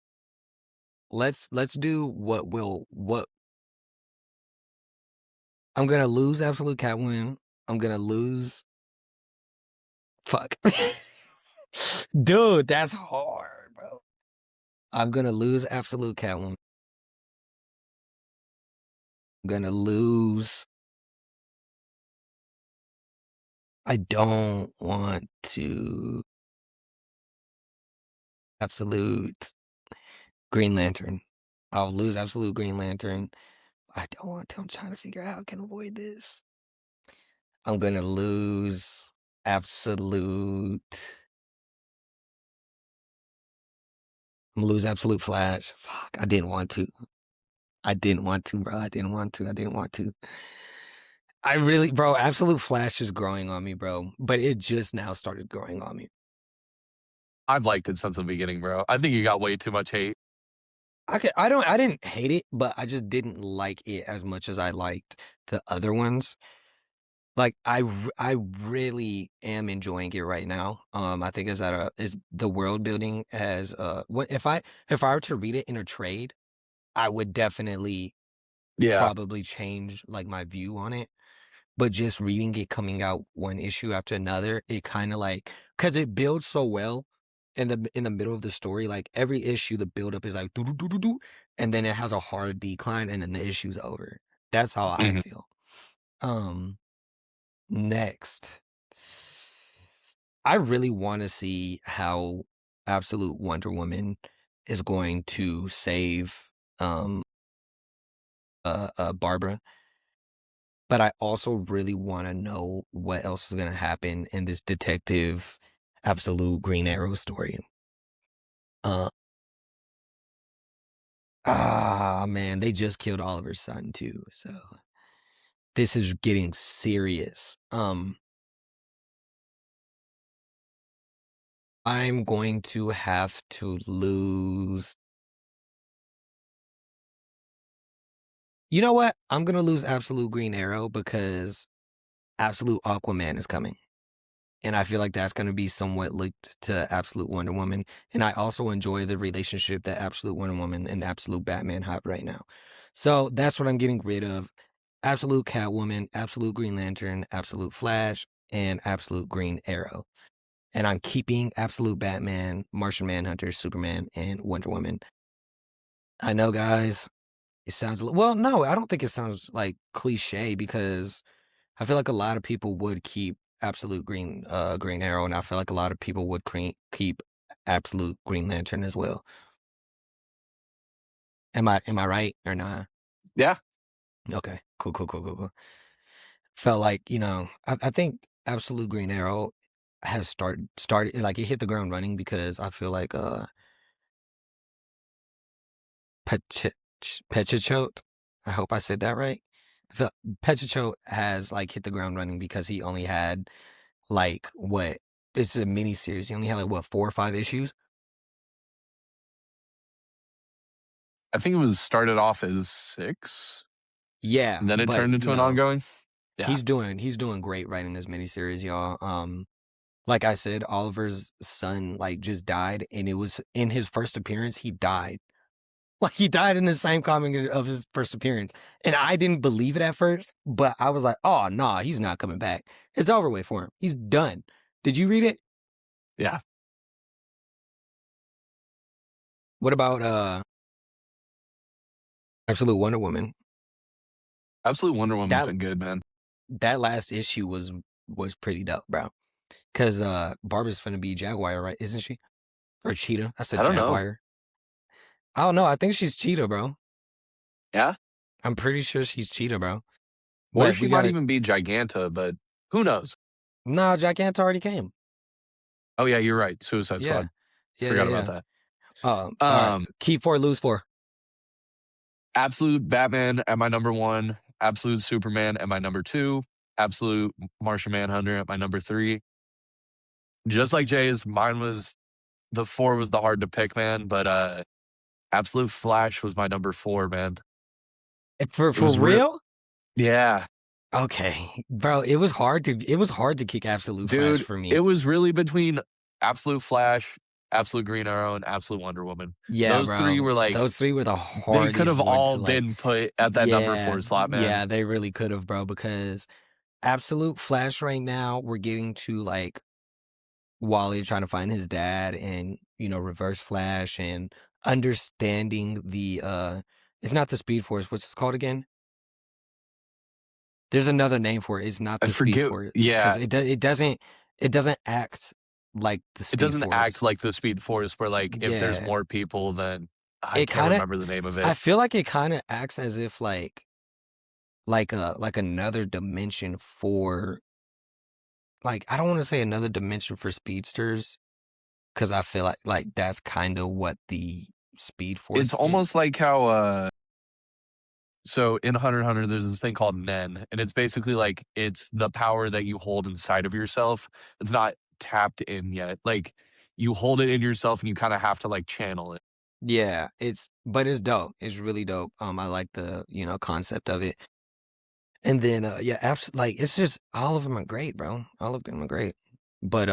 Let's do what I'm gonna lose absolute Catwoman. I'm gonna lose. Fuck, dude, that's hard, bro. I'm gonna lose absolute Catwoman. I'm gonna lose. I don't want to absolute Green Lantern. I'll lose absolute Green Lantern. I don't want to. I'm trying to figure out how I can avoid this. I'm gonna lose absolute. I'm gonna lose absolute Flash. Fuck, I didn't want to. I didn't want to, bro. I didn't want to. I didn't want to. I really, bro, absolute Flash is growing on me, bro. But it just now started growing on me. I've liked it since the beginning, bro. I think you got way too much hate. I didn't hate it, but I just didn't like it as much as I liked the other ones. Like I really am enjoying it right now. I think is the world building as if I were to read it in a trade, I would definitely Yeah. probably change like my view on it. But just reading it coming out one issue after another, it kind of like because it builds so well in the middle of the story. Like every issue, the buildup is like do do do do do, and then it has a hard decline, and then the issue's over. That's how I Mhm. feel. Um, next, I really want to see how Absolute Wonder Woman is going to save Barbara. But I also really want to know what else is going to happen in this detective absolute Green Arrow story. Uh, man, they just killed Oliver's son too. So this is getting serious. I'm going to have to lose. You know what? I'm gonna lose Absolute Green Arrow because Absolute Aquaman is coming. And I feel like that's going to be somewhat linked to Absolute Wonder Woman. And I also enjoy the relationship that Absolute Wonder Woman and Absolute Batman have right now. So that's what I'm getting rid of. Absolute Catwoman, Absolute Green Lantern, Absolute Flash, and Absolute Green Arrow. And I'm keeping Absolute Batman, Martian Manhunter, Superman, and Wonder Woman. I know, guys, it sounds well, no, I don't think it sounds like cliche because I feel like a lot of people would keep Absolute Green Arrow, and I feel like a lot of people would keep Absolute Green Lantern as well. Am I right or not? Yeah. Okay, cool. Felt like I think Absolute Green Arrow has started like it hit the ground running because I feel like Petrichot, I hope I said that right. I feel Petrichot has like hit the ground running because he only had like what it's a mini series. He only had like what 4 or 5 issues. I think it was started off as 6, Yeah, and then it but turned into an ongoing. Yeah. he's doing great writing this miniseries, y'all. Like I said, Oliver's son like just died, and it was in his first appearance. He died. Like he died in the same comic of his first appearance, and I didn't believe it at first. But I was like, "Oh nah, he's not coming back. It's over with for him. He's done." Did you read it? Yeah. What about Absolute Wonder Woman? Absolute Wonder Woman's That been good, man. that last issue was pretty dope, bro. Cause Barbara's finna be Jaguar, right? Isn't she? Or Cheetah? I said I don't know. Jaguar. I don't know. I think she's Cheetah, bro. Yeah. I'm pretty sure she's Cheetah, bro. Or But she we might gotta. even be Giganta, but who knows? Nah, Giganta already came. Oh yeah, you're right. Suicide Yeah, Squad. yeah, Forgot yeah, about yeah. that. All right. Um, Keep 4, lose 4. Absolute Batman at my number 1. Absolute Superman at my number 2. Absolute Martian Manhunter at my number 3. Just like Jay's, mine was the 4 was the hard to pick, man. But Absolute Flash was my number 4, man. For It was real? yeah, Okay, bro. It was hard to kick Absolute Flash dude. for It me. was really between Absolute Flash, Absolute Green Arrow, and Absolute Wonder Woman. Yeah, Those 3 bro. were like Those 3 were the they could hardest have ones all to like. been put at that number Yeah, 4 slot, man. yeah, they really could have, bro. Because Absolute Flash right now, we're getting to like Wally trying to find his dad and Reverse Flash and understanding the it's not the Speed Force. What's it called again? There's another name for it. It's not I the Speed forget. Force because Yeah, it doesn't act like the it Speed doesn't act Force. like the Speed Force, where like if there's Yeah. more people, then I It can't kind of remember the name of I it. feel like it kind of acts as if like another dimension for like I don't want to say another dimension for speedsters because I feel like that's kind of what the Speed It's Force is. almost like how so in Hunter x Hunter, there's this thing called Nen, and it's basically like it's the power that you hold inside of yourself. It's not tapped in yet. Like you hold it in yourself, and you kind of have to like channel it. Yeah, but it's dope. It's really dope. I like the concept of it. And then yeah, like it's just all of them are great, bro. All of them are great. But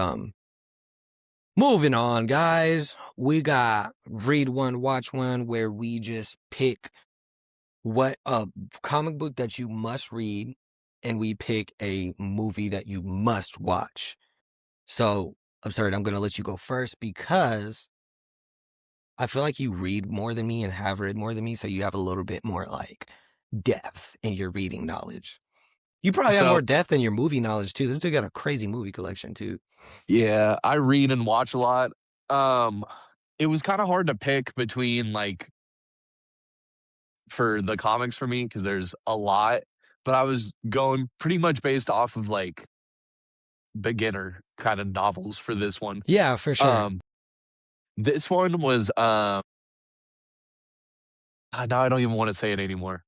moving on, guys. We got Read One, Watch One, where we just pick what a comic book that you must read, and we pick a movie that you must watch. So, Absurd, I'm gonna let you go first because I feel like you read more than me and have read more than me, so you have a little bit more like depth in your reading knowledge. You probably have So more depth in your movie knowledge too. This dude got a crazy movie collection too. yeah, I read and watch a lot. Um, it was kind of hard to pick between like for the comics for me because there's a lot, but I was going pretty much based off of like beginner kind of novels for this one. Yeah, for sure. Um, this one was now I don't even want to say it anymore.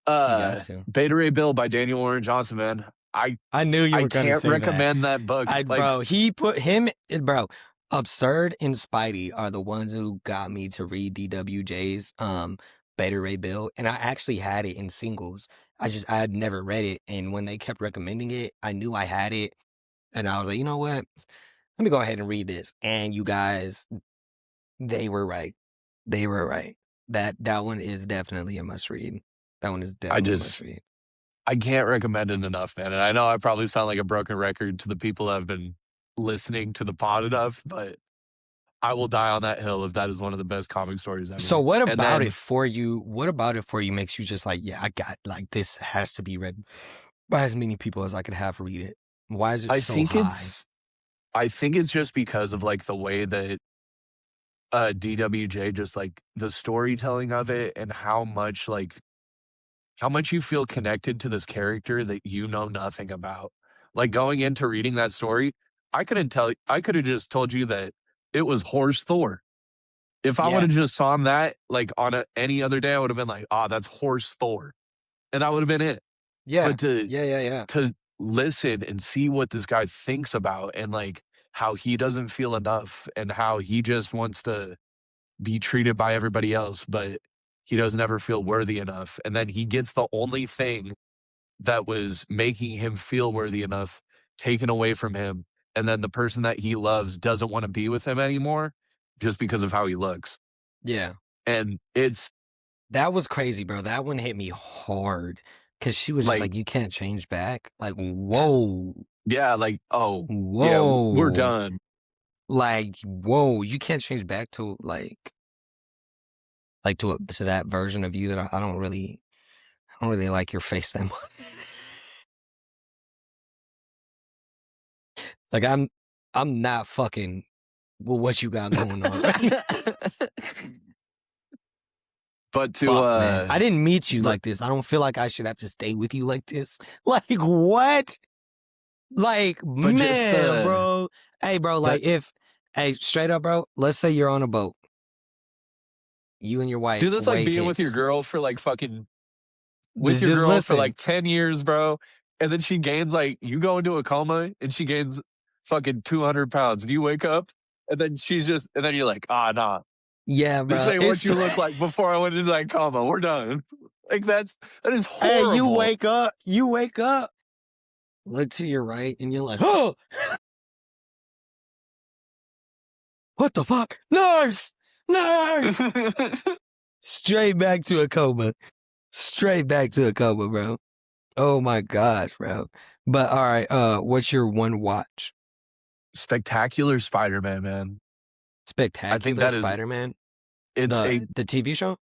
You got to. Beta Ray Bill by Daniel Warren Johnson, man. I knew you I were gonna can't say that. recommend that book. Like Bro, he put him, bro. Absurd and Spidey are the ones who got me to read DWJ's Beta Ray Bill, and I actually had it in singles. I had never read it, and when they kept recommending it, I knew I had it, and I was like, you know what? Let me go ahead and read this. And you guys, they were right. They were right. That one is definitely a must read. That one is I definitely a must just read. I can't recommend it enough, man. And I know I probably sound like a broken record to the people that have been listening to the pod enough, but I will die on that hill if that is one of the best comic stories So ever. what And about then it for you? What about it for you makes you just like, yeah, I got like this has to be read by as many people as I could have read it. Why is it I so think high? it's I think it's just because of like the way that DWJ just like the storytelling of it and how much you feel connected to this character that you know nothing about. Like going into reading that story, I could have just told you that it was Horse Thor. If I would Yeah, have just saw that like on any other day, I would have been like, "Ah, that's Horse Thor," and that would have been it. yeah, But to yeah, yeah, yeah. to listen and see what this guy thinks about and like how he doesn't feel enough and how he just wants to be treated by everybody else, but he doesn't ever feel worthy enough. And then he gets the only thing that was making him feel worthy enough taken away from him. And then the person that he loves doesn't want to be with him anymore just because of how he looks. Yeah. And it's That was crazy, bro. That one hit me hard because she was just like, like, you can't change back. Like, whoa, yeah, like, oh, yeah, we're whoa. done. Like, whoa, you can't change back to like to that version of you that I don't really like your face that much. Like I'm not fucking with what you got going on right now. But to, Fuck, man. I didn't meet you but, like this. I don't feel like I should have to stay with you like this. Like, what? Like, but just man, bro. Hey, bro, that, like hey, straight up, bro, let's say you're on a boat. You and your wife, dude, that's like wave being with your hits. girl for like fucking with your Just girl for listen. like 10 years, bro. And then she gains like, you go into a coma and she gains fucking 200 pounds and you wake up and then and then you're like, ah, nah, Yeah, this bro. ain't what It's you look like before I went into that coma. We're done. Like that is hey, horrible. you wake up, look to your right, and you're like, oh, what the fuck? Nurse! Nurse! Straight back to a coma. Straight back to a coma, bro. Oh my gosh, bro. But all right, what's your one watch? Spectacular Spider-Man, man. I think Spectacular that is, Spider-Man? it's a, The TV show?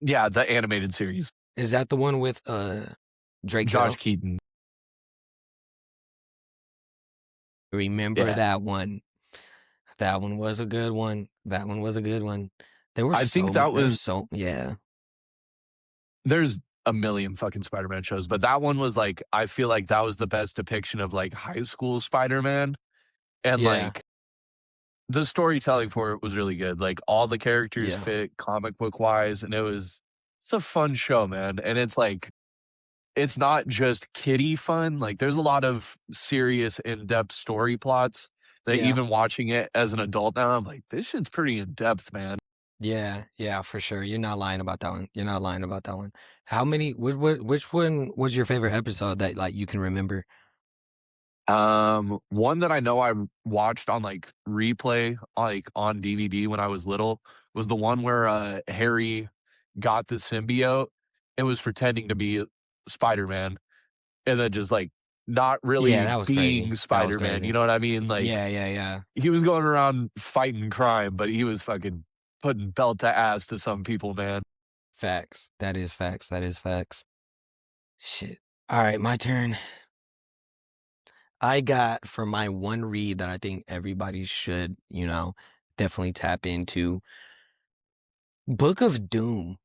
yeah, the animated series. Is that the one with Drake Josh Bell? Keaton. Remember Yeah. that one. That one was a good one. That one was a good one. I think that was, Yeah. there's a million fucking Spider-Man shows, but that one was like, I feel like that was the best depiction of like high school Spider-Man. And Yeah. like the storytelling for it was really good. Like all the characters Yeah. fit comic book wise, and it's a fun show, man. And it's like it's not just kiddie fun. Like there's a lot of serious, in-depth story plots that Yeah. even watching it as an adult now, I'm like, this shit's pretty in-depth, man. Yeah. Yeah, for sure. You're not lying about that one. You're not lying about that one. How many which one was your favorite episode that like you can remember? One that I know I watched on like replay, like on DVD when I was little, was the one where Harry got the symbiote and was pretending to be Spider-Man and then just like not Yeah, really that was being crazy. That was Spider-Man. You crazy. know what I mean? Like Yeah, yeah, yeah. he was going around fighting crime, but he was fucking putting belt to ass to some people, man. Facts. That is facts. That is facts. Shit. All right, my turn. I got for my one read that I think everybody should, definitely tap into. Book of Doom.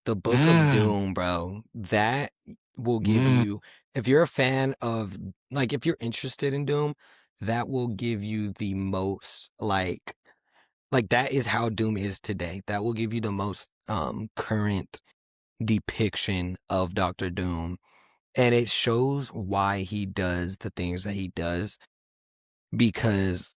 The Book of Mm, Doom, bro. That will give mm. you, if you're a fan of, like, if you're interested in Doom, that will give you the most, like that is how Doom is today. That will give you the most current depiction of Doctor Doom. And it shows why he does the things that he does because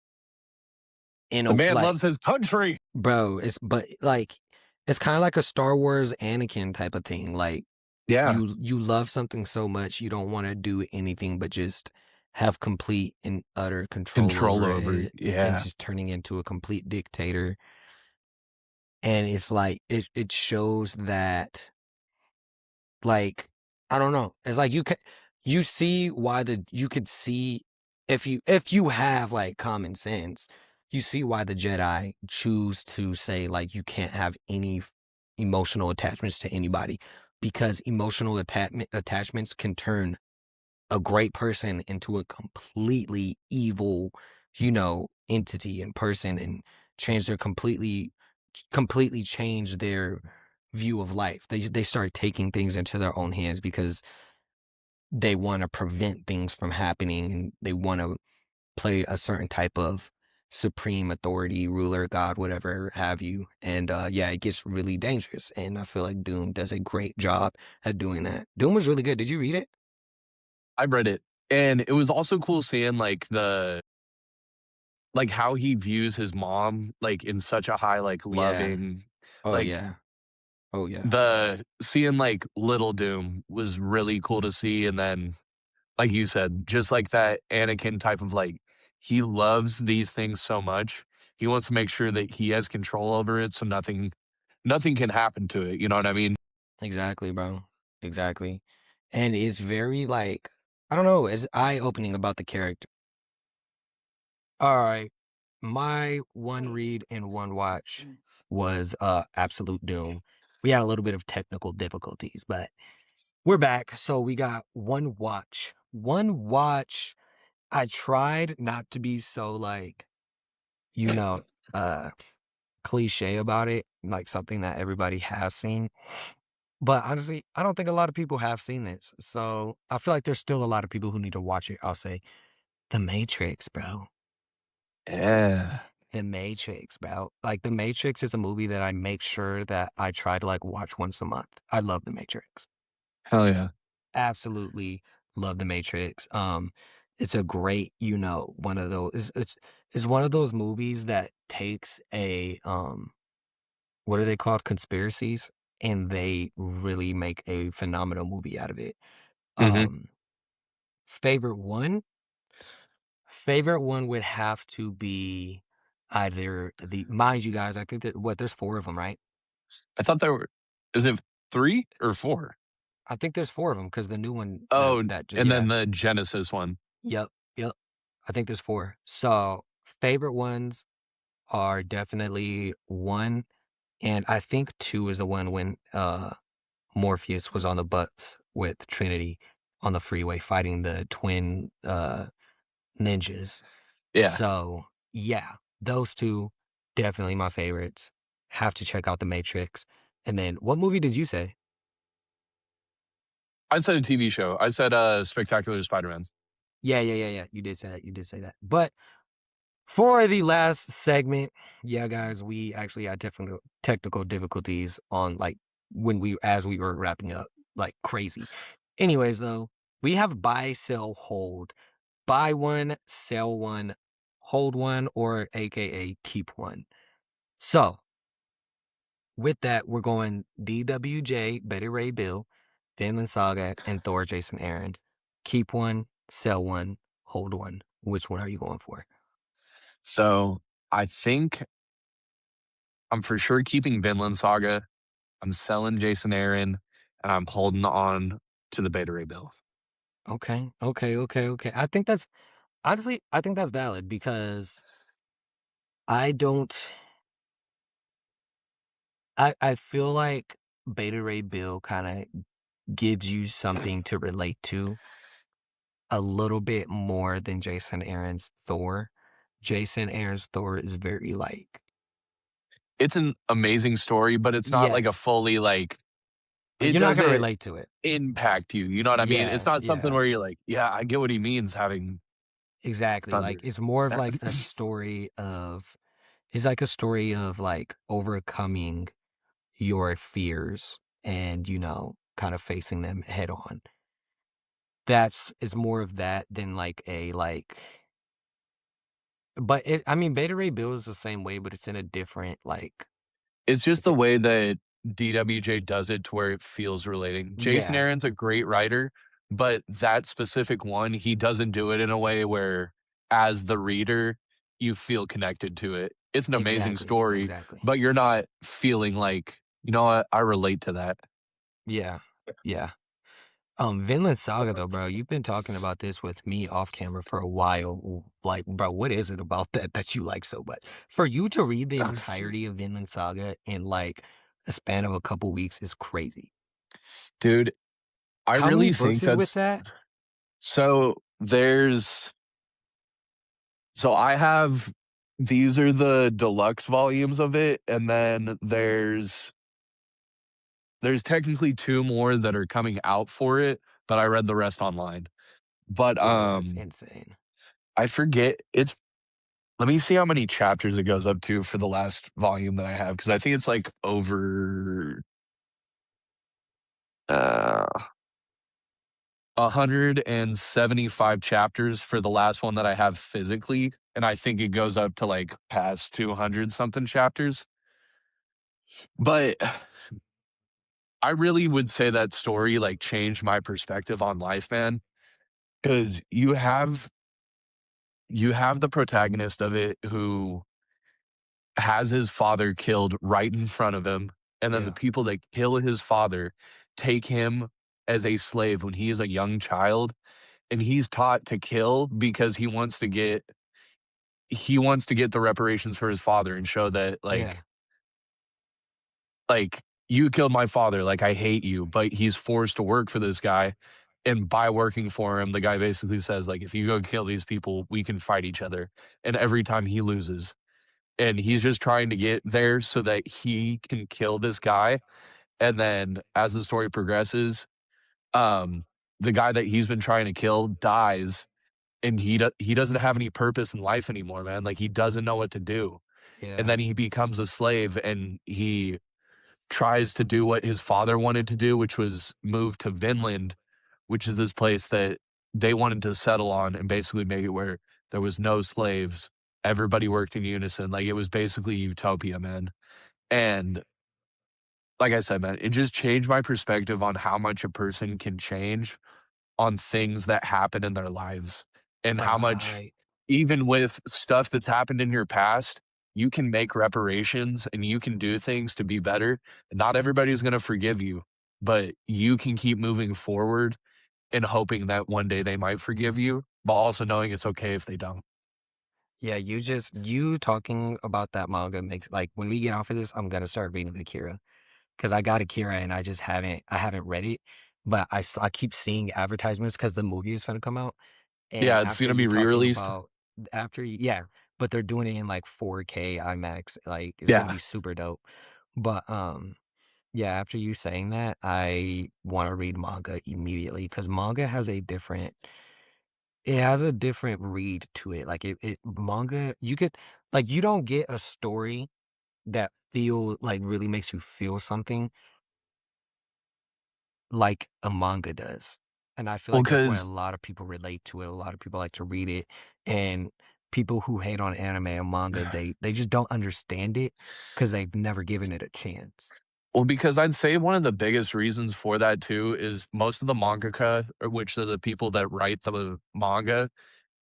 in The a man like, loves his country. bro, it's kind of like a Star Wars Anakin type of thing. Like Yeah, you love something so much you don't want to do anything but just have complete and utter control control over over. it and Yeah, just turning into a complete dictator. And it's like it shows that, like, I don't know. It's like you see why you could see, if you have like common sense, you see why the Jedi choose to say like you can't have any emotional attachments to anybody, because emotional attachments can turn a great person into a completely evil, entity and person, and change their completely change their view of life. They start taking things into their own hands because they want to prevent things from happening, and they want to play a certain type of supreme authority, ruler, god, whatever have you. And yeah, it gets really dangerous. And I feel like Doom does a great job at doing that. Doom was really good. Did you read it? I read it, and it was also cool seeing like how he views his mom like in such a high like Yeah. loving Oh like yeah. Oh yeah. the seeing like little Doom was really cool to see. And then like you said, just like that Anakin type of like he loves these things so much. He wants to make sure that he has control over it so nothing can happen to it. You know what I mean? Exactly, bro. Exactly. And it's very like, I don't know, it's eye-opening about the character. All right. My one read and one watch was Absolute Doom. We had a little bit of technical difficulties, but we're back. So we got one watch. One watch, I tried not to be so like, you know, uh cliche about it, like something that everybody has seen. But honestly, I don't think a lot of people have seen this. So I feel like there's still a lot of people who need to watch it. I'll say The Matrix, bro. Yeah. The Matrix, bro. Like The Matrix is a movie that I make sure that I try to like watch once a month. I love The Matrix. Hell yeah. Absolutely love The Matrix. It's a great, one of those it's one of those movies that takes a what are they called? Conspiracies, and they really make a phenomenal movie out of it. Hmm. Um Favorite one? Favorite one would have to be either mind you guys, I think that there's four of them, right? I thought there were, is it 3 or 4? I think there's four of them because the new one Oh, and yeah, then the Genesis one. yep, yep. I think there's four. So favorite ones are definitely one, and I think two is the one when Morpheus was on the bus with Trinity on the freeway fighting the twin ninjas. Yeah. So, yeah, those two definitely my favorites. Have to check out The Matrix. And then what movie did you say? I said a TV show. I said Spectacular Spider-Man. Yeah, yeah, yeah, yeah. You did say that. You did say that. But for the last segment, yeah, guys, we actually had technical difficulties on like as we were wrapping up, like crazy. Anyways, though, we have buy, sell, hold. Buy one, sell one, hold one, or AKA keep one. So with that, we're going DWJ, Betty Ray Bill, Vinland Saga, and Thor Jason Aaron. Keep one, sell one, hold one. Which one are you going for? So I think I'm for sure keeping Vinland Saga. I'm selling Jason Aaron, and I'm holding on to the Beta Ray Bill. Okay, okay, okay, okay. I think that's valid because I don't, I feel like Beta Ray Bill kind of gives you something to relate to a little bit more than Jason Aaron's Thor. Jason Aaron's Thor is very like, It's an amazing story, but it's not like a yes, fully like like it you're not gonna doesn't relate to it. impact you. You know what I mean? It's Yeah, not something yeah, where you're like, yeah, I get what he means having exactly. Like thunder. it's more of like it's like a story of like overcoming your fears and kind of facing them head on. It's more of that than like a like But I mean, Beta Ray Bill is the same way, but it's in a different like. It's just It's the way that DWJ does it to where it feels relating. Jason yeah, Aaron's a great writer, but that specific one, he doesn't do it in a way where, as the reader, you feel connected to it. It's an amazing exactly, story, exactly. but you're not feeling like, you know what, I relate to that. Yeah, yeah. Vinland Saga though, bro, you've been talking about this with me off camera for a while. Like, bro, what is it about that you like so much? For you to read the entirety of Vinland Saga in like a span of a couple weeks is crazy. Dude, I How many really books think is with that's that? so. So I have these are the deluxe volumes of it, and then there's technically 2 more that are coming out for it, but I read the rest online. But, Bro, that's insane. I forget it's let me see how many chapters it goes up to for the last volume that I have, because I think it's, like, over, uh, 175 chapters for the last one that I have physically, and I think it goes up to, like, past 200 something chapters. But I really would say that story, like, changed my perspective on life, man. Because you have the protagonist of it who has his father killed right in front of him, and then the Yeah, people that kill his father take him as a slave when he is a young child, and he's taught to kill because he wants to get the reparations for his father and show that, yeah, like, "You killed my father, like, I hate you," but he's forced to work for this guy, and by working for him, the guy basically says, like, "If you go kill these people, we can fight each other," and every time he loses. And he's just trying to get there so that he can kill this guy, and then as the story progresses, um, the guy that he's been trying to kill dies, and he doesn't have any purpose in life anymore, man, like, he doesn't know what to do, and yeah, then he becomes a slave, and he tries to do what his father wanted to do, which was move to Vinland, which is this place that they wanted to settle on and basically make it where there was no slaves. Everybody worked in unison. Like, it was basically utopia, man. And like I said, man, it just changed my perspective on how much a person can change on things that happen in their lives, and how much, right. even with stuff that's happened in your past, you can make reparations and you can do things to be better. Not everybody's going to forgive you, but you can keep moving forward and hoping that one day they might forgive you, but also knowing it's okay if they don't. Yeah, you talking about that manga makes like when we get off of this, I'm gonna start reading Akira because I got Akira and I haven't read it, but I keep seeing advertisements because the movie is gonna come out. And Yeah, it's going after to be you talking re-released. about yeah, but they're doing it in like 4K IMAX, like it's gonna Yeah. be super dope. But yeah, after you saying that, I want to read manga immediately because manga has a different read to it. Like it manga, you could like you don't get a story that feel like really makes you feel something like a manga does. And I feel Well, like that's why a because lot of people relate to it. A lot of people like to read it. And people who hate on anime and manga, they just don't understand it because they've never given it a chance. because I'd say one of the biggest reasons for that too is most of the mangaka, or which are the people that write the manga,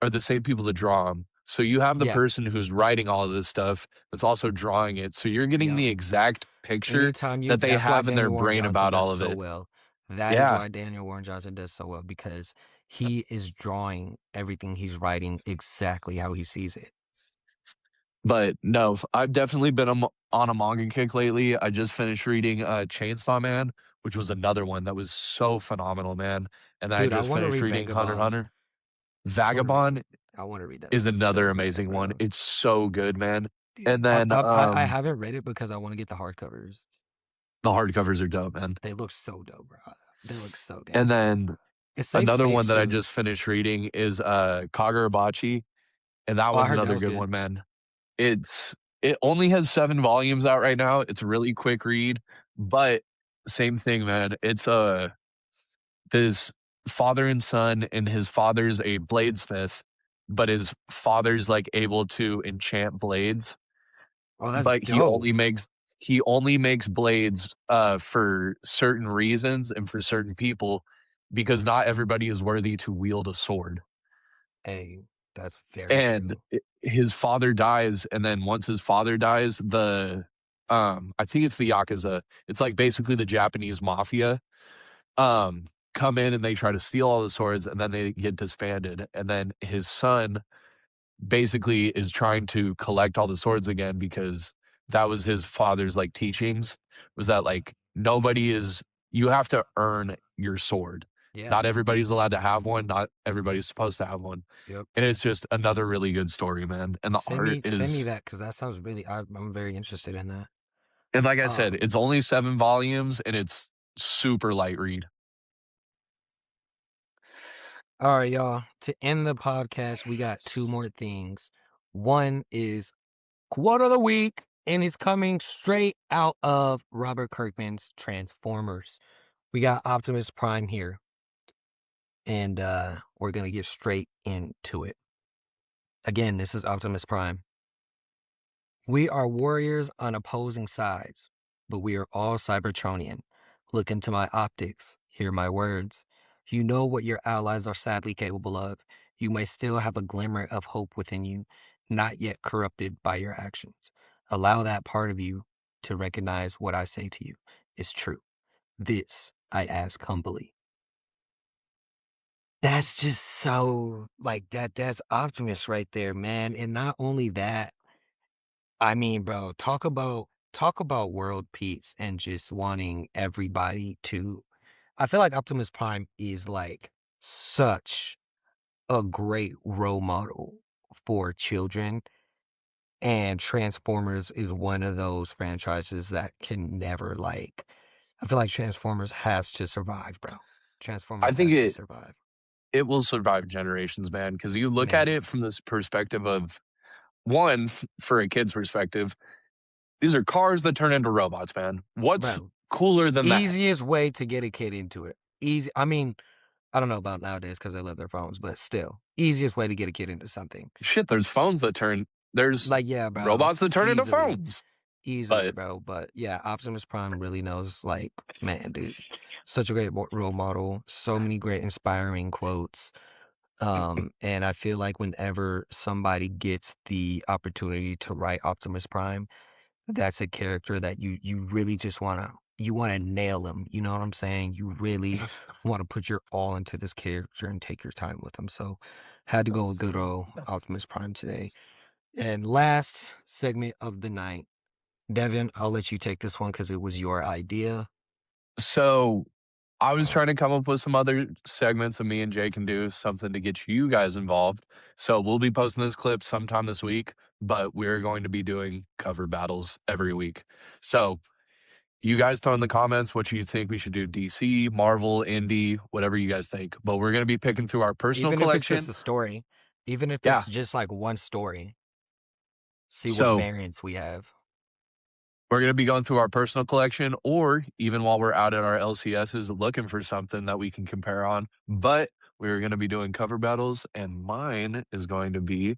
are the same people that draw them. So you have the Yeah. person who's writing all of this stuff that's also drawing it. So you're getting Yep. the exact picture Anytime you that they that's why have in their Daniel Warren brain Johnson about does all of so it. well. That is Yeah. why Daniel Warren Johnson does so well because he is drawing everything he's writing exactly how he sees it. But no, I've definitely been on a manga kick lately. I just finished reading Chainsaw Man, which was another one that was so phenomenal, man. And then I Dude, I just want to finished read reading Hunter x Vagabond. Hunter. I want to read Vagabond I want to read that is another so bad, amazing one. bro. It's so good, man. Dude, And I, then I I I haven't read it because I want to get the hardcovers. the hardcovers are dope, man. They look so dope, bro. They look so And gangster. then It saves another space one that I too. just finished reading is Kagurabachi, and that Oh, I one's heard that another was good good. one, man. It only has 7 volumes out right now. It's a really quick read, but same thing, man. It's this father and son, and his father's a bladesmith, but his father's like able to enchant blades, Oh, that's but dope. he only makes blades for certain reasons and for certain people because not everybody is worthy to wield a sword. Hey, that's very And true. his father dies, and then once his father dies, I think it's the Yakuza. It's like basically the Japanese mafia come in and they try to steal all the swords, and then they get disbanded. And then his son basically is trying to collect all the swords again because that was his father's like teachings, was that like nobody is you have to earn your sword. Yeah. Not everybody's allowed to have one, not everybody's supposed to have one. Yep. And it's just another really good story, man. And the art Send me is, that because that sounds really. I'm very interested in that. and like I said, Um. it's only 7 volumes and it's super light read. All right, y'all. To end the podcast, we got two more things. One is quote of the week, and it's coming straight out of Robert Kirkman's Transformers. We got Optimus Prime here, and we're gonna get straight into it. Again, this is Optimus Prime. We are warriors on opposing sides, but we are all Cybertronian. Look into my optics, hear my words. You know what your allies are sadly capable of. You may still have a glimmer of hope within you, not yet corrupted by your actions. Allow that part of you to recognize what I say to you is true. This I ask humbly. That's just so like that's Optimus right there, man. And not only that, I mean, bro, talk about world peace and just wanting everybody to I feel like Optimus Prime is like such a great role model for children, and Transformers is one of those franchises that can never like I feel like Transformers has to survive, bro. I Transformers think has to survive. it will survive generations, man, because you look at Man, it from this perspective of one, for a kid's perspective, these are cars that turn into robots, man. What's bro. cooler than that? Easiest way to get a kid into it. Easy. I mean, I don't know about nowadays because they love their phones, but still, easiest way to get a kid into something. Shit, there's Like, yeah, bro, robots that turn into easily, phones. easily, But bro. But yeah, Optimus Prime really knows, like, man, dude, such a great role model. So many great inspiring quotes. And I feel like whenever somebody gets the opportunity to write Optimus Prime, that's a character that you really just wanna nail him. You know what I'm saying? You really want to put your all into this character and take your time with him. So had to go with good old Optimus Prime today. And last segment of the night, Devin, I'll let you take this one because it was your idea. so I was trying to come up with some other segments that me and Jay can do, something to get you guys involved. So we'll be posting this clip sometime this week, but we're going to be doing cover battles every week. So you guys throw in the comments what you think we should do: DC, Marvel, indie, whatever you guys think. But we're going to be picking through our personal Even if it's just collection. a story, even if it's Yeah. just like one story, see what So variants we have. we're going to be going through our personal collection, or even while we're out at our LCSs looking for something that we can compare on. But we're going to be doing cover battles, and mine is going to be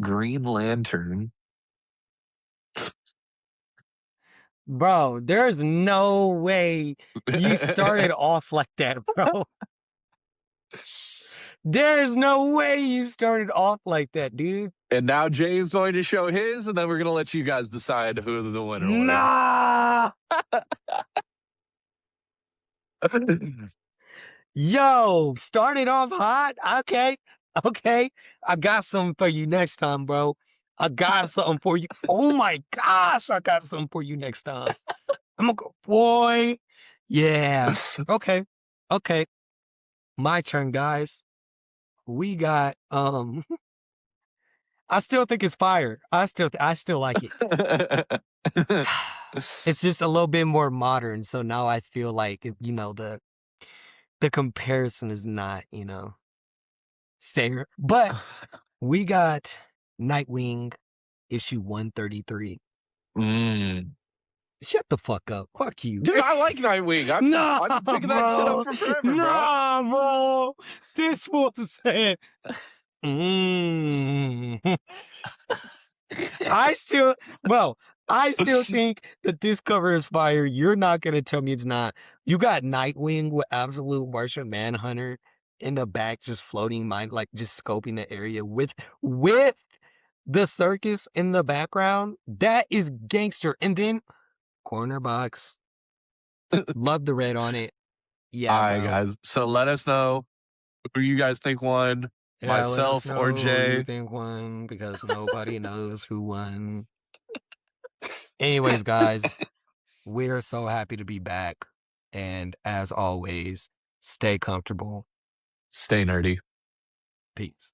Green Lantern. Bro, there's no way you started off like that, bro. There's no way you started off like that, dude. And now Jay's going to show his, and then we're going to let you guys decide who the winner was. Nah. Yo, started off hot. Okay. Okay. I got something for you next time, bro. I got something for you. Oh my gosh, I got something for you next time. I'm gonna go, boy. Yeah. Okay. Okay. My turn, guys. We got I still think it's fire. I still like it. It's just a little bit more modern, so now I feel like the comparison is not, fair. But we got Nightwing issue 133. Mm. Shut the fuck up. Fuck you. Dude, I like Nightwing. Nah, I've been picking that shit up bro. for forever, bro. Nah, bro. This fool said Mm. I still, well, I still think that this cover is fire. You're not gonna tell me it's not. You got Nightwing with Absolute Martian Manhunter in the back, just floating mind, like just scoping the area with the circus in the background. That is gangster. And then corner box, love the red on it. All Yeah, right, bro. guys. So let us know who you guys think won, Yeah, let us myself or know who you Jay. think won because nobody knows who won. Anyways, guys, we're so happy to be back. And as always, stay comfortable. Stay nerdy. Peace.